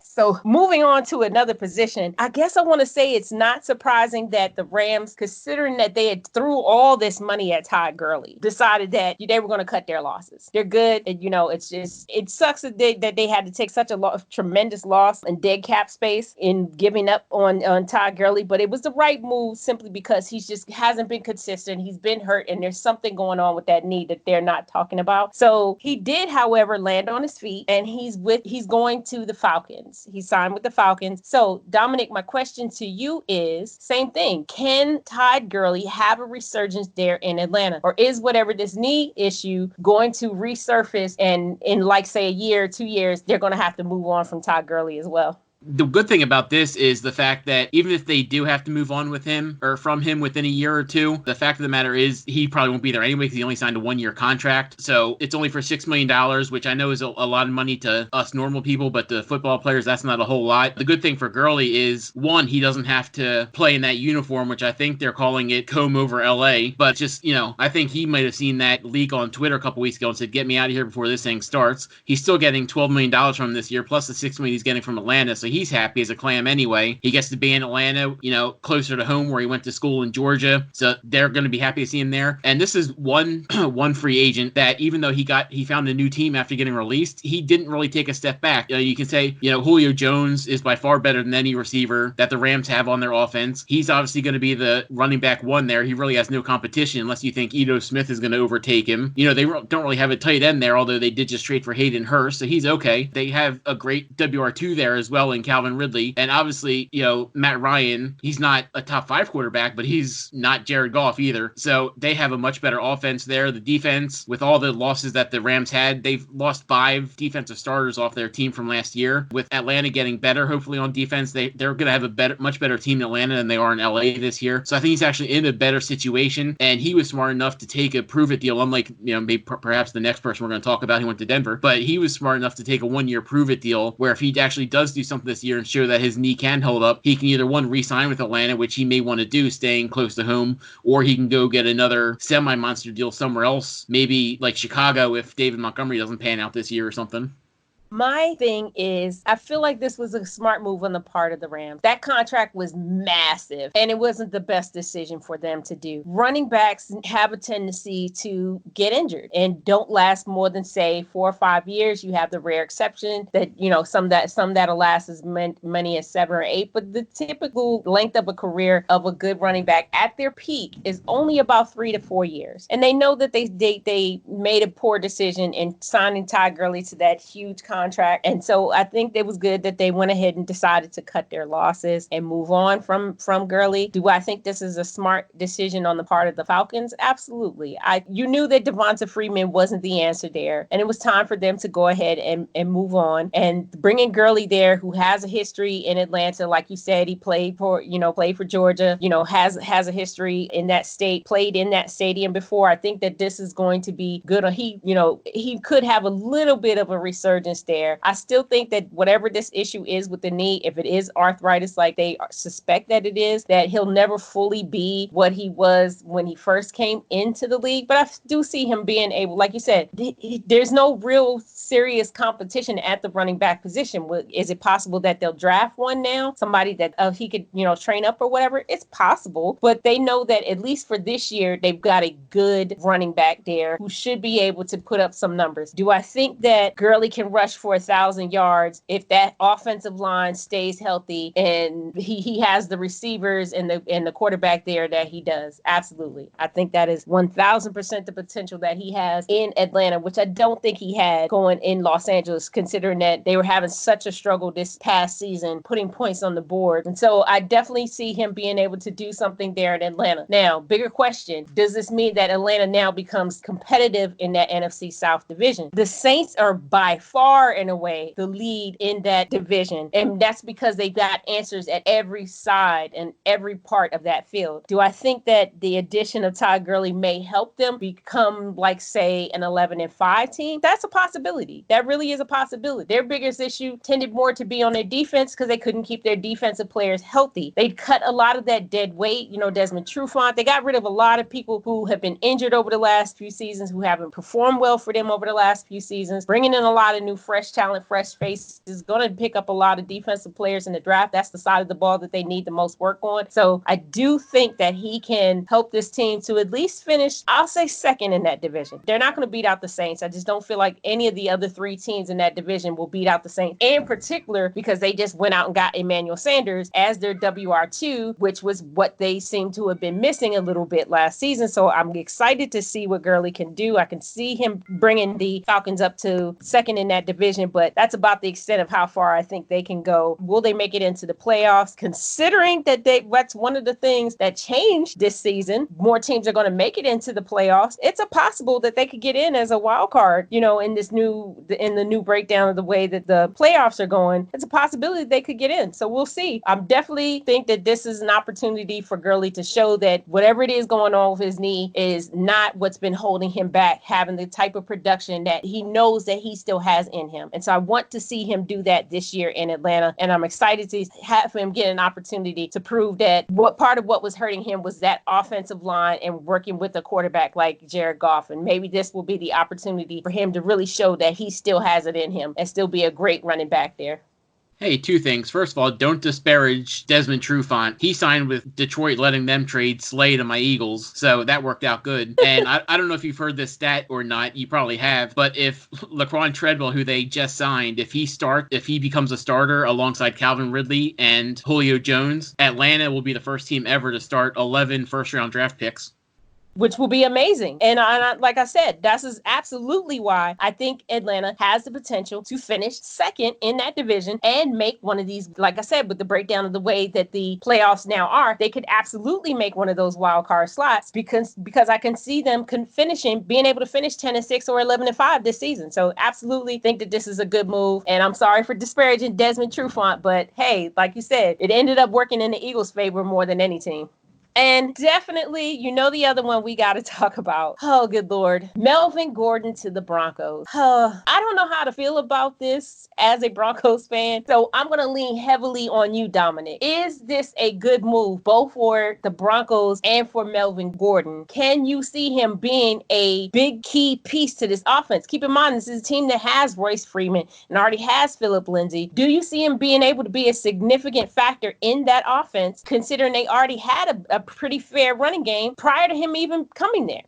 Speaker 1: So moving on to another position, I guess I want to say it's not surprising that the Rams, considering that they had threw all this money at Todd Gurley, decided that they were going to cut their losses. They're good. And, it's just, it sucks that they had to take such a tremendous loss in dead cap space in giving up on Todd Gurley. But it was the right move simply because he just hasn't been consistent. He's been hurt and there's something going on with that knee that they're not talking about. So he did, however, land on his feet and he's going to the Falcons. He signed with the Falcons. So, Dominic, my question to you is, same thing. Can Todd Gurley have a resurgence there in Atlanta? Or is whatever this knee issue going to resurface and in like, say, a year or 2 years, they're going to have to move on from Todd Gurley as well?
Speaker 2: The good thing about this is the fact that even if they do have to move on with him or from him within a year or two, the fact of the matter is he probably won't be there anyway because he only signed a 1-year contract. So it's only for $6 million, which I know is a lot of money to us normal people, but to football players, that's not a whole lot. The good thing for Gurley is, one, he doesn't have to play in that uniform, which I think they're calling it Comb over LA. But just, I think he might have seen that leak on Twitter a couple weeks ago and said, get me out of here before this thing starts. He's still getting $12 million from him this year, plus the $6 million he's getting from Atlanta. So he's happy as a clam anyway. He gets to be in Atlanta, closer to home where he went to school in Georgia. So they're going to be happy to see him there. And this is one free agent that even though he found a new team after getting released, he didn't really take a step back. You can say, Julio Jones is by far better than any receiver that the Rams have on their offense. He's obviously going to be the running back one there. He really has no competition unless you think Ito Smith is going to overtake him. They don't really have a tight end there, although they did just trade for Hayden Hurst, so he's okay. They have a great WR2 there as well in Calvin Ridley. And obviously, Matt Ryan, he's not a top 5 quarterback, but he's not Jared Goff either. So they have a much better offense there. The defense, with all the losses that the Rams had, they've lost 5 defensive starters off their team from last year. With Atlanta getting better, hopefully on defense, they're going to have a much better team in Atlanta than they are in LA this year. So I think he's actually in a better situation. And he was smart enough to take a prove-it deal, unlike, maybe perhaps the next person we're going to talk about, he went to Denver. But he was smart enough to take a 1-year prove-it deal where if he actually does do something this year and show that his knee can hold up, he can either re-sign with Atlanta, which he may want to do, staying close to home, or he can go get another semi-monster deal somewhere else, maybe like Chicago if David Montgomery doesn't pan out this year or something.
Speaker 1: My thing is, I feel like this was a smart move on the part of the Rams. That contract was massive, and it wasn't the best decision for them to do. Running backs have a tendency to get injured and don't last more than, say, 4 or 5 years. You have the rare exception that, some that'll last as many as 7 or 8, but the typical length of a career of a good running back at their peak is only about 3 to 4 years. And they know that they made a poor decision in signing Todd Gurley to that huge contract. And so I think it was good that they went ahead and decided to cut their losses and move on from Gurley. Do I think this is a smart decision on the part of the Falcons? Absolutely. You knew that Devonta Freeman wasn't the answer there, and it was time for them to go ahead and move on. And bringing Gurley there, who has a history in Atlanta, like you said, he played for Georgia, has a history in that state, played in that stadium before. I think that this is going to be good. He could have a little bit of a resurgence there. I still think that whatever this issue is with the knee, if it is arthritis like they suspect that it is, that he'll never fully be what he was when he first came into the league. But I do see him being able, like you said, there's no real serious competition at the running back position. Is it possible that they'll draft one now? Somebody that he could, train up or whatever? It's possible. But they know that at least for this year, they've got a good running back there who should be able to put up some numbers. Do I think that Gurley can rush for 1,000 yards if that offensive line stays healthy and he has the receivers and the quarterback there that he does? Absolutely. I think that is 1,000% the potential that he has in Atlanta, which I don't think he had going in Los Angeles, considering that they were having such a struggle this past season, putting points on the board. And so I definitely see him being able to do something there in Atlanta. Now, bigger question, does this mean that Atlanta now becomes competitive in that NFC South division? The Saints are by far are, in a way, the lead in that division. And that's because they got answers at every side and every part of that field. Do I think that the addition of Todd Gurley may help them become, like, say, an 11-5 team? That's a possibility. That really is a possibility. Their biggest issue tended more to be on their defense because they couldn't keep their defensive players healthy. They'd cut a lot of that dead weight, Desmond Trufant. They got rid of a lot of people who have been injured over the last few seasons, who haven't performed well for them over the last few seasons, bringing in a lot of new fresh talent, fresh faces, going to pick up a lot of defensive players in the draft. That's the side of the ball that they need the most work on. So I do think that he can help this team to at least finish, I'll say, second in that division. They're not going to beat out the Saints. I just don't feel like any of the other three teams in that division will beat out the Saints, in particular because they just went out and got Emmanuel Sanders as their WR2, which was what they seem to have been missing a little bit last season. So I'm excited to see what Gurley can do. I can see him bringing the Falcons up to second in that division, but that's about the extent of how far I think they can go. Will they make it into the playoffs? Considering that that's one of the things that changed this season. More teams are going to make it into the playoffs. It's a possible that they could get in as a wild card, in the new breakdown of the way that the playoffs are going. It's a possibility they could get in. So we'll see. I definitely think that this is an opportunity for Gurley to show that whatever it is going on with his knee is not what's been holding him back, having the type of production that he knows that he still has in him. And so I want to see him do that this year in Atlanta. And I'm excited to have him get an opportunity to prove that what part of what was hurting him was that offensive line and working with a quarterback like Jared Goff. And maybe this will be the opportunity for him to really show that he still has it in him and still be a great running back there.
Speaker 2: Hey, two things. First of all, don't disparage Desmond Trufant. He signed with Detroit, letting them trade Slay to my Eagles, so that worked out good. And I don't know if you've heard this stat or not. You probably have. But if Laquan Treadwell, who they just signed, if he becomes a starter alongside Calvin Ridley and Julio Jones, Atlanta will be the first team ever to start 11 first-round draft picks.
Speaker 1: Which will be amazing. And like I said, that's absolutely why I think Atlanta has the potential to finish second in that division and make one of these, like I said, with the breakdown of the way that the playoffs now are, they could absolutely make one of those wild card slots because I can see them being able to finish 10-6 or 11-5 this season. So absolutely think that this is a good move. And I'm sorry for disparaging Desmond Trufant, but hey, like you said, it ended up working in the Eagles' favor more than any team. And definitely, the other one we got to talk about. Oh, good Lord. Melvin Gordon to the Broncos. I don't know how to feel about this as a Broncos fan. So I'm going to lean heavily on you, Dominic. Is this a good move, both for the Broncos and for Melvin Gordon? Can you see him being a big key piece to this offense? Keep in mind, this is a team that has Royce Freeman and already has Phillip Lindsay. Do you see him being able to be a significant factor in that offense, considering they already had a pretty fair running game prior to him even coming there?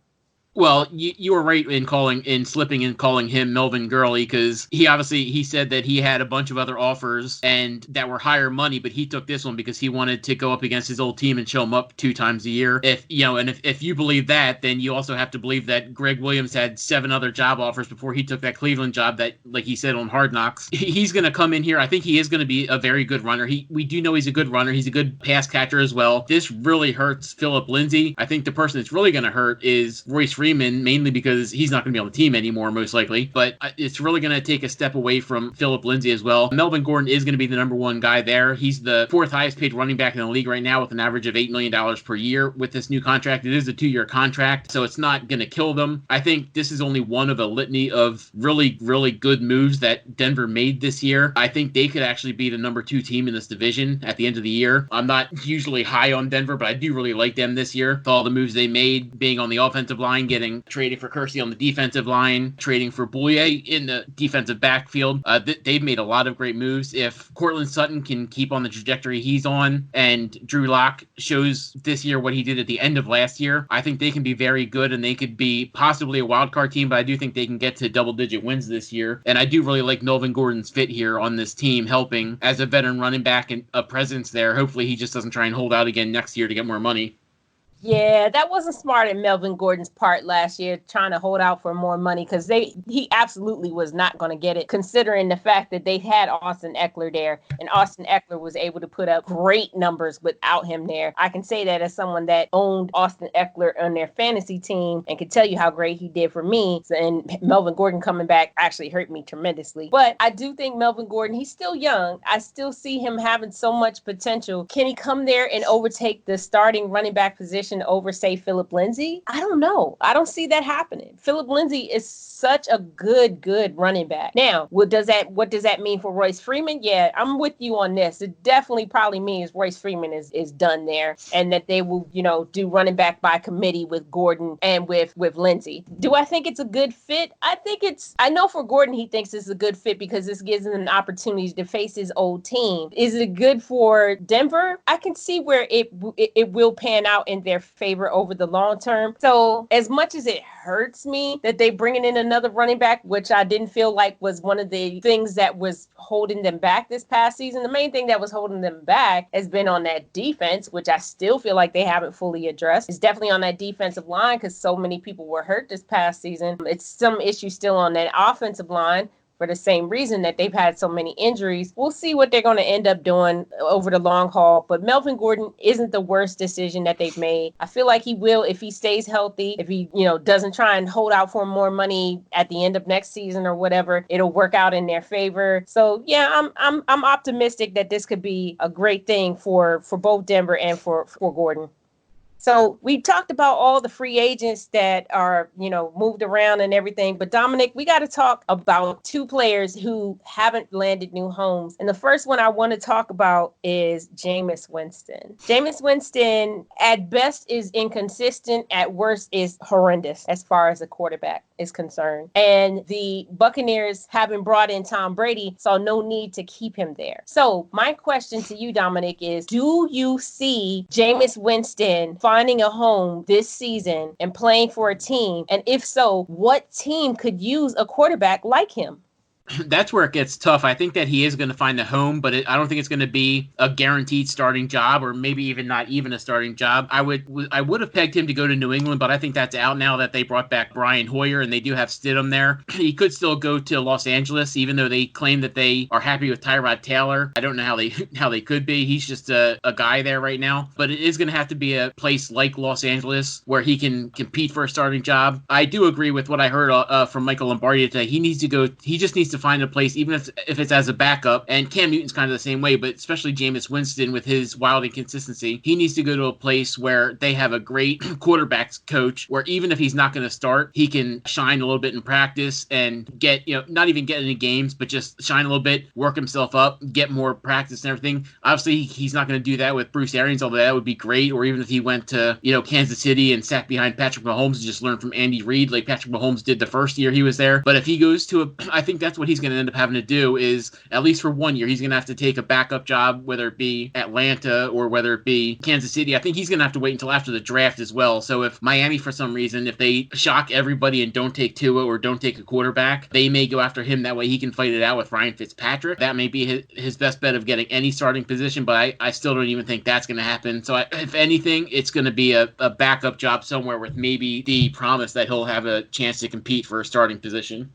Speaker 2: Well, you were right in slipping and calling him Melvin Gurley, because he said that he had a bunch of other offers and that were higher money, but he took this one because he wanted to go up against his old team and show him up 2 times a year. If you believe that, then you also have to believe that Greg Williams had 7 other job offers before he took that Cleveland job that, like he said on Hard Knocks. He's going to come in here. I think he is going to be a very good runner. We do know he's a good runner. He's a good pass catcher as well. This really hurts Phillip Lindsay. I think the person that's really going to hurt is Royce Freeman, mainly because he's not going to be on the team anymore, most likely. But it's really going to take a step away from Phillip Lindsay as well. Melvin Gordon is going to be the number 1 guy there. He's the 4th highest paid running back in the league right now with an average of $8 million per year with this new contract. It is a 2-year contract, so it's not going to kill them. I think this is only one of a litany of really, really good moves that Denver made this year. I think they could actually be the number 2 team in this division at the end of the year. I'm not usually high on Denver, but I do really like them this year. With all the moves they made, being on the offensive line, trading for Kersey on the defensive line, trading for Bouye in the defensive backfield. They've made a lot of great moves. If Cortland Sutton can keep on the trajectory he's on and Drew Lock shows this year what he did at the end of last year, I think they can be very good and they could be possibly a wild card team, but I do think they can get to double-digit wins this year. And I do really like Melvin Gordon's fit here on this team, helping as a veteran running back and a presence there. Hopefully he just doesn't try and hold out again next year to get more money.
Speaker 1: Yeah, that wasn't smart in Melvin Gordon's part last year, trying to hold out for more money, because he absolutely was not going to get it, considering the fact that they had Austin Eckler there, and Austin Eckler was able to put up great numbers without him there. I can say that as someone that owned Austin Eckler on their fantasy team and can tell you how great he did for me. And Melvin Gordon coming back actually hurt me tremendously. But I do think Melvin Gordon, he's still young. I still see him having so much potential. Can he come there and overtake the starting running back position over, say, Philip Lindsay? I don't know. I don't see that happening. Philip Lindsay is such a good running back. Now, what does that mean for Royce Freeman? Yeah, I'm with you on this. It definitely probably means Royce Freeman is done there, and that they will, do running back by committee with Gordon and with Lindsay. Do I think it's a good fit? I know for Gordon, he thinks it's a good fit because this gives him an opportunity to face his old team. Is it good for Denver? I can see where it will pan out in their favor over the long term. So as much as it hurts me that they bringing in another running back, which I didn't feel like was one of the things that was holding them back this past season. The main thing that was holding them back has been on that defense, which I still feel like they haven't fully addressed. It's definitely on that defensive line because so many people were hurt this past season. It's some issue still on that offensive line, for the same reason that they've had so many injuries. We'll see what they're going to end up doing over the long haul. But Melvin Gordon isn't the worst decision that they've made. I feel like he will, if he stays healthy, if he, doesn't try and hold out for more money at the end of next season or whatever, it'll work out in their favor. So yeah, I'm optimistic that this could be a great thing for both Denver and for Gordon. So we talked about all the free agents that are, moved around and everything. But Dominic, we got to talk about two players who haven't landed new homes. And the first one I want to talk about is Jameis Winston. Jameis Winston, at best, is inconsistent. At worst, is horrendous as far as a quarterback is concerned. And the Buccaneers, having brought in Tom Brady, saw no need to keep him there. So my question to you, Dominic, is do you see Jameis Winston finding a home this season and playing for a team? And if so, what team could use a quarterback like him?
Speaker 2: That's where it gets tough. I think that he is going to find a home, but I don't think it's going to be a guaranteed starting job, or maybe even not even a starting job. I would have pegged him to go to New England, but I think that's out now that they brought back Brian Hoyer and they do have Stidham there. He could still go to Los Angeles, even though they claim that they are happy with Tyrod Taylor. I don't know how they could be. He's just a guy there right now, but it is going to have to be a place like Los Angeles where he can compete for a starting job. I do agree with what I heard from Michael Lombardi today. He just needs to find a place, even if it's as a backup. And Cam Newton's kind of the same way, but especially Jameis Winston with his wild inconsistency, he needs to go to a place where they have a great quarterbacks coach, where even if he's not going to start, he can shine a little bit in practice and get, not even get any games, but just shine a little bit, work himself up, get more practice and everything. Obviously, he's not going to do that with Bruce Arians, although that would be great. Or even if he went to, Kansas City and sat behind Patrick Mahomes and just learned from Andy Reid like Patrick Mahomes did the first year he was there. But if he goes to I think that's what he's going to end up having to do, is at least for 1 year, he's going to have to take a backup job, whether it be Atlanta or whether it be Kansas City. I think he's going to have to wait until after the draft as well. So if Miami, for some reason, if they shock everybody and don't take Tua or don't take a quarterback, they may go after him. That way he can fight it out with Ryan Fitzpatrick. That may be his best bet of getting any starting position, but I still don't even think that's going to happen. So if anything, it's going to be a backup job somewhere with maybe the promise that he'll have a chance to compete for a starting position.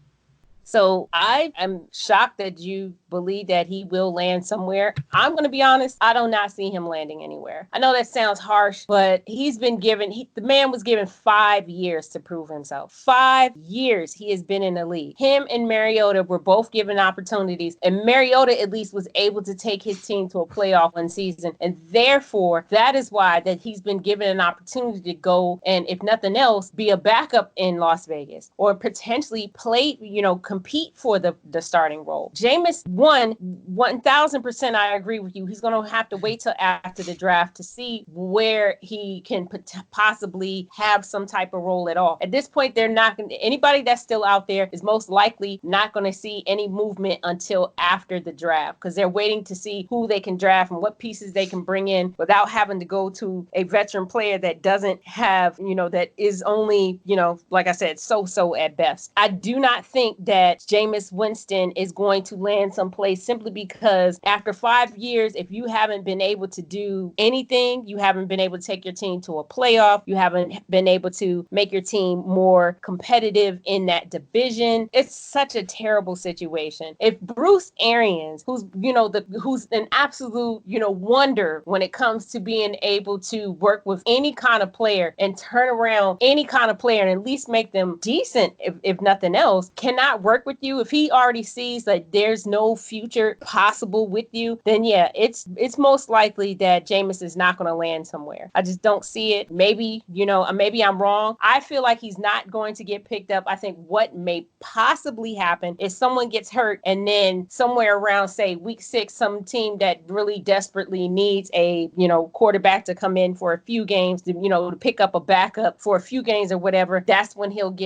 Speaker 1: So I am shocked that you believe that he will land somewhere. I'm going to be honest, I do not see him landing anywhere. I know that sounds harsh, but the man was given 5 years to prove himself. 5 years he has been in the league. Him and Mariota were both given opportunities, and Mariota at least was able to take his team to a playoff one season. And therefore, that is why that he's been given an opportunity to go and, if nothing else, be a backup in Las Vegas, or potentially play, compete for the starting role. Jameis, 1,000% I agree with you. He's going to have to wait till after the draft to see where he can possibly have some type of role at all. At this point, anybody that's still out there is most likely not going to see any movement until after the draft, because they're waiting to see who they can draft and what pieces they can bring in without having to go to a veteran player that doesn't have, that is only, like I said, so at best. I do not think that that Jameis Winston is going to land someplace simply because after 5 years, if you haven't been able to do anything, you haven't been able to take your team to a playoff, you haven't been able to make your team more competitive in that division. It's such a terrible situation. If Bruce Arians, who's an absolute wonder when it comes to being able to work with any kind of player and turn around any kind of player and at least make them decent, if nothing else, cannot work with you, if he already sees that there's no future possible with you, then yeah, it's most likely that Jameis is not going to land somewhere. I just don't see it. Maybe I'm wrong. I feel like he's not going to get picked up. I think what may possibly happen is someone gets hurt and then somewhere around, say, week 6, some team that really desperately needs a quarterback to come in for a few games to pick up a backup for a few games or whatever, that's when he'll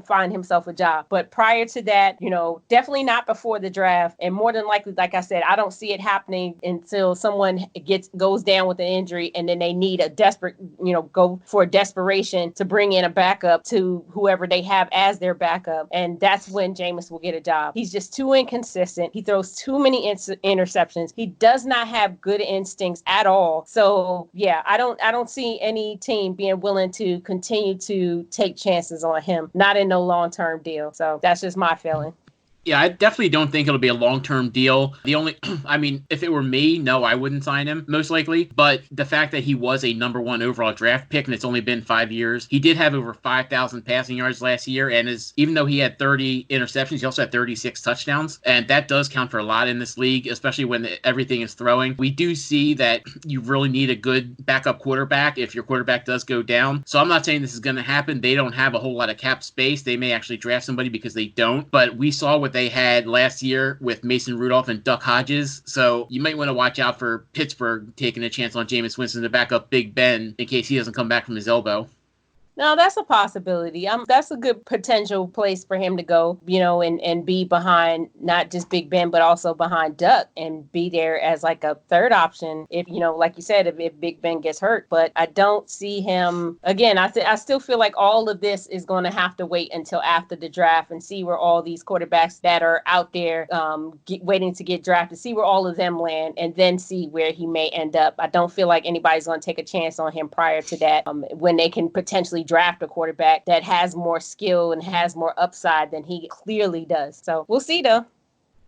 Speaker 1: find himself a job. But prior to that, definitely not before the draft. And more than likely, like I said, I don't see it happening until someone goes down with an injury and then they need a desperate, go for a desperation to bring in a backup to whoever they have as their backup. And that's when Jameis will get a job. He's just too inconsistent. He throws too many interceptions. He does not have good instincts at all. So yeah, I don't see any team being willing to continue to take chances on him. Not in no long-term deal. So that's just my feeling.
Speaker 2: Yeah, I definitely don't think it'll be a long-term deal. If it were me, no, I wouldn't sign him, most likely. But the fact that he was a number 1 overall draft pick and it's only been 5 years, he did have over 5,000 passing yards last year. And even though he had 30 interceptions, he also had 36 touchdowns. And that does count for a lot in this league, especially when everything is throwing. We do see that you really need a good backup quarterback if your quarterback does go down. So I'm not saying this is going to happen. They don't have a whole lot of cap space. They may actually draft somebody because they don't. But we saw what they had last year with Mason Rudolph and Duck Hodges. So you might want to watch out for Pittsburgh taking a chance on Jameis Winston to back up Big Ben in case he doesn't come back from his elbow.
Speaker 1: No, that's a possibility. That's a good potential place for him to go, and be behind not just Big Ben, but also behind Duck and be there as like a third option if, like you said, if Big Ben gets hurt. But I don't see him, again, I still feel like all of this is going to have to wait until after the draft and see where all these quarterbacks that are out there waiting to get drafted, see where all of them land and then see where he may end up. I don't feel like anybody's going to take a chance on him prior to that when they can potentially draft a quarterback that has more skill and has more upside than he clearly does. So we'll see though.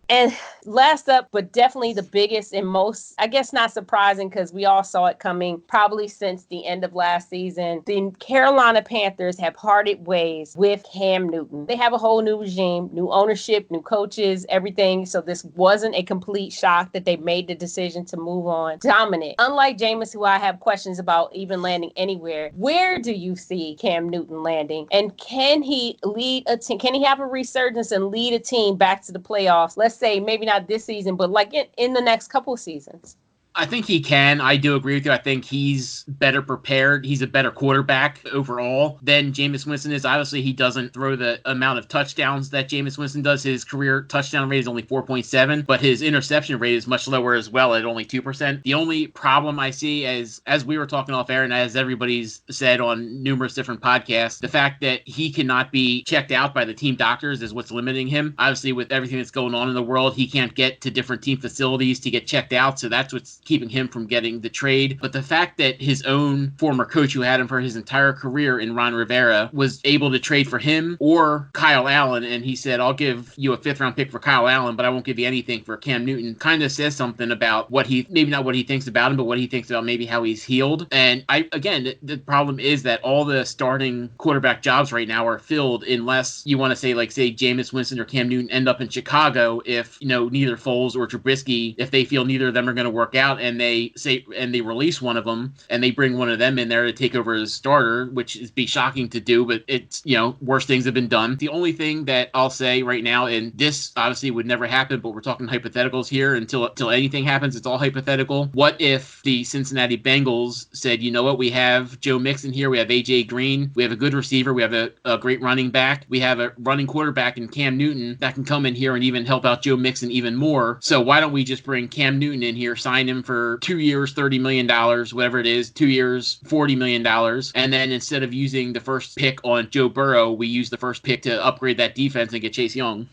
Speaker 1: And last up, but definitely the biggest and most, I guess not surprising because we all saw it coming probably since the end of last season, the Carolina Panthers have parted ways with Cam Newton. They have a whole new regime, new ownership, new coaches, everything. So this wasn't a complete shock that they made the decision to move on. Dominick, unlike Jameis, who I have questions about even landing anywhere, where do you see Cam Newton landing? And can he lead a team? Can he have a resurgence and lead a team back to the playoffs? Let's say maybe not this season, but like in the next couple of seasons.
Speaker 2: I think he can. I do agree with you. I think he's better prepared. He's a better quarterback overall than Jameis Winston is. Obviously, he doesn't throw the amount of touchdowns that Jameis Winston does. His career touchdown rate is only 4.7, but his interception rate is much lower as well at only 2%. The only problem I see as we were talking off air and as everybody's said on numerous different podcasts, the fact that he cannot be checked out by the team doctors is what's limiting him. Obviously, with everything that's going on in the world, he can't get to different team facilities to get checked out, so that's what's keeping him from getting the trade. But the fact that his own former coach who had him for his entire career in Ron Rivera was able to trade for him or Kyle Allen, and he said, I'll give you a 5th round pick for Kyle Allen, but I won't give you anything for Cam Newton, kind of says something about maybe not what he thinks about him, but what he thinks about maybe how he's healed. And the problem is that all the starting quarterback jobs right now are filled unless you want to say Jameis Winston or Cam Newton end up in Chicago if, neither Foles or Trubisky, if they feel neither of them are going to work out and they release one of them and they bring one of them in there to take over as starter, which is be shocking to do, but it's, worse things have been done. The only thing that I'll say right now, and this obviously would never happen, but we're talking hypotheticals here until anything happens, it's all hypothetical. What if the Cincinnati Bengals said, you know what, we have Joe Mixon here, we have AJ Green, we have a good receiver, we have a great running back, we have a running quarterback in Cam Newton that can come in here and even help out Joe Mixon even more. So why don't we just bring Cam Newton in here, sign him for 2 years, $30 million, whatever it is, 2 years, $40 million. And then instead of using the first pick on Joe Burrow, we use the first pick to upgrade that defense and get Chase Young.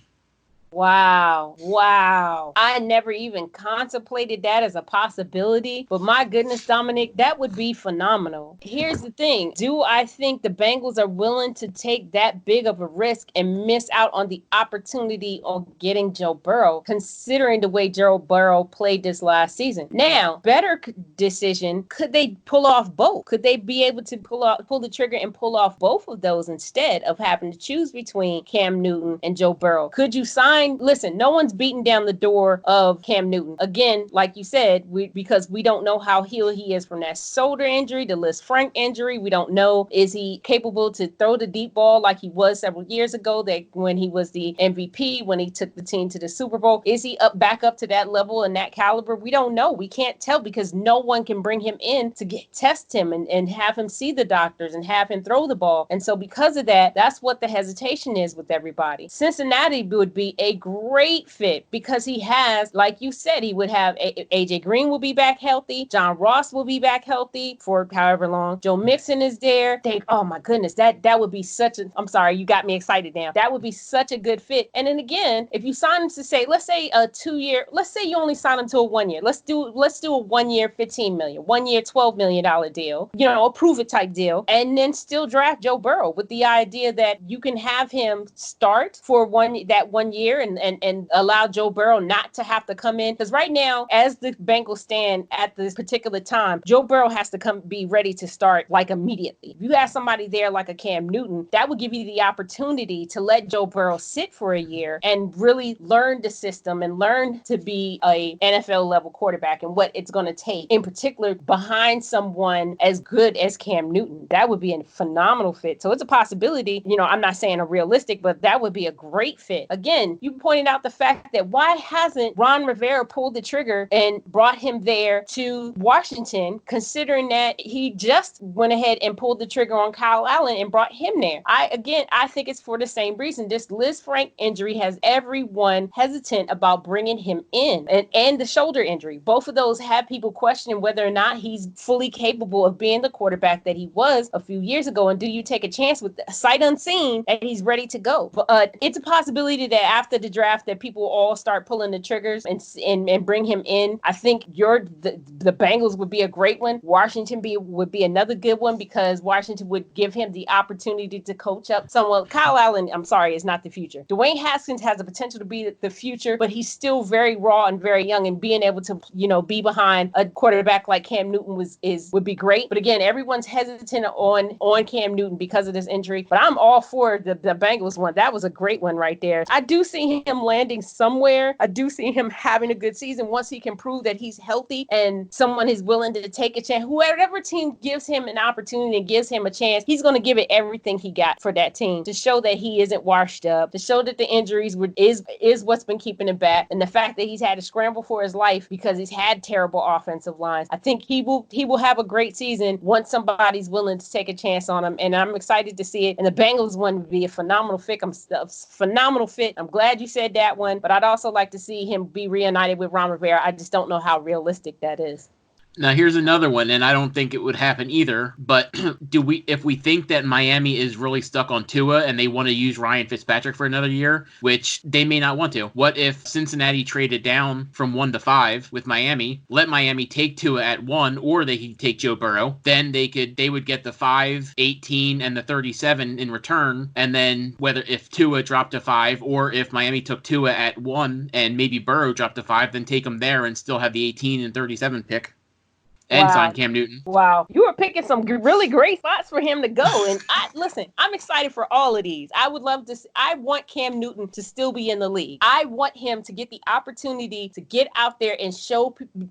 Speaker 1: Wow. I never even contemplated that as a possibility. But my goodness, Dominic, that would be phenomenal. Here's the thing. Do I think the Bengals are willing to take that big of a risk and miss out on the opportunity on getting Joe Burrow, considering the way Joe Burrow played this last season? Now, better decision, could they pull off both? Could they be able to pull the trigger and pull off both of those instead of having to choose between Cam Newton and Joe Burrow? Could you sign? Listen, no one's beating down the door of Cam Newton. Again, like you said, because we don't know how healed he is from that shoulder injury, the Liz Frank injury. We don't know, is he capable to throw the deep ball like he was several years ago, that when he was the MVP, when he took the team to the Super Bowl? Is he back up to that level and that caliber? We don't know. We can't tell because no one can bring him in to test him and have him see the doctors and have him throw the ball. And so because of that, that's what the hesitation is with everybody. Cincinnati would be a great fit because he has, like you said, he would have AJ Green will be back healthy. John Ross will be back healthy for however long. Joe Mixon is there. Oh my goodness, that would be such a, I'm sorry, you got me excited now. That would be such a good fit. And then again, if you sign him to say, let's say a 2-year, let's say you only sign him to a 1 year. Let's do a 1 year, $15 million, 1 year, $12 million deal, a prove it type deal, and then still draft Joe Burrow with the idea that you can have him start for that 1 year and allow Joe Burrow not to have to come in. Because right now, as the Bengals stand at this particular time, Joe Burrow has to be ready to start like immediately. If you have somebody there like a Cam Newton, that would give you the opportunity to let Joe Burrow sit for a year and really learn the system and learn to be a NFL level quarterback and what it's going to take, in particular behind someone as good as Cam Newton. That would be a phenomenal fit. So it's a possibility. I'm not saying a realistic, but that would be a great fit. Again, you pointed out the fact that why hasn't Ron Rivera pulled the trigger and brought him there to Washington, considering that he just went ahead and pulled the trigger on Kyle Allen and brought him there? I think it's for the same reason. This Liz Frank injury has everyone hesitant about bringing him in, and the shoulder injury. Both of those have people questioning whether or not he's fully capable of being the quarterback that he was a few years ago. And do you take a chance with sight unseen that he's ready to go? But it's a possibility that after the draft that people all start pulling the triggers and bring him in. I think the Bengals would be a great one. Washington would be another good one because Washington would give him the opportunity to coach up someone. Kyle Allen, I'm sorry, is not the future. Dwayne Haskins has the potential to be the future, but he's still very raw and very young, and being able to, be behind a quarterback like Cam Newton would be great. But again, everyone's hesitant on Cam Newton because of this injury. But I'm all for the Bengals one. That was a great one right there. I do see him landing somewhere. I do see him having a good season once he can prove that he's healthy and someone is willing to take a chance. Whoever team gives him an opportunity and gives him a chance, he's going to give it everything he got for that team to show that he isn't washed up, to show that the injuries is what's been keeping him back, and the fact that he's had to scramble for his life because he's had terrible offensive lines. I think he will have a great season once somebody's willing to take a chance on him, and I'm excited to see it. And the Bengals one would be a phenomenal fit. I'm glad you said that one, but I'd also like to see him be reunited with Ron Rivera. I just don't know how realistic that is.
Speaker 2: Now, here's another one, and I don't think it would happen either, but if we think that Miami is really stuck on Tua and they want to use Ryan Fitzpatrick for another year, which they may not want to, what if Cincinnati traded down from 1 to 5 with Miami, let Miami take Tua at 1, or they could take Joe Burrow, then they would get the 5, 18, and the 37 in return, and then whether if Tua dropped to 5, or if Miami took Tua at 1 and maybe Burrow dropped to 5, then take them there and still have the 18 and 37 pick. And sign Cam Newton.
Speaker 1: Wow. You were picking some really great spots for him to go. And I'm excited for all of these. I want Cam Newton to still be in the league. I want him to get the opportunity to get out there and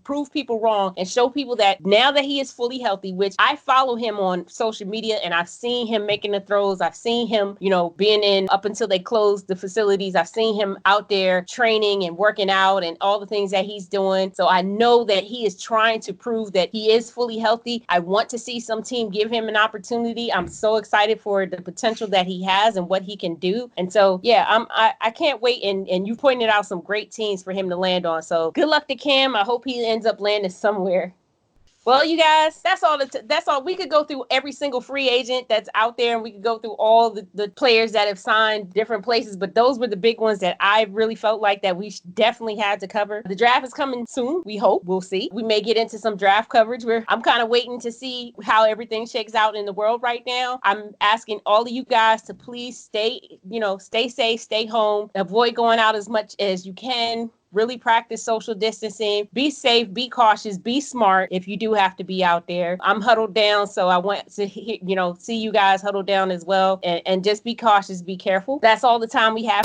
Speaker 1: prove people wrong and show people that now that he is fully healthy, which I follow him on social media and I've seen him making the throws. I've seen him, being in up until they closed the facilities. I've seen him out there training and working out and all the things that he's doing. So I know that he is trying to prove that he is fully healthy. I want to see some team give him an opportunity. I'm so excited for the potential that he has and what he can do. And so, yeah, I can't wait. And you pointed out some great teams for him to land on. So good luck to Cam. I hope he ends up landing somewhere. Well, you guys, that's all. That's all. We could go through every single free agent that's out there, and we could go through all the players that have signed different places. But those were the big ones that I really felt like that we definitely had to cover. The draft is coming soon. We hope. We'll see. We may get into some draft coverage where I'm kind of waiting to see how everything shakes out in the world right now. I'm asking all of you guys to please stay safe, stay home, avoid going out as much as you can. Really practice social distancing. Be safe, be cautious, be smart if you do have to be out there. I'm huddled down, so I want to see you guys huddled down as well. And just be cautious, be careful. That's all the time we have.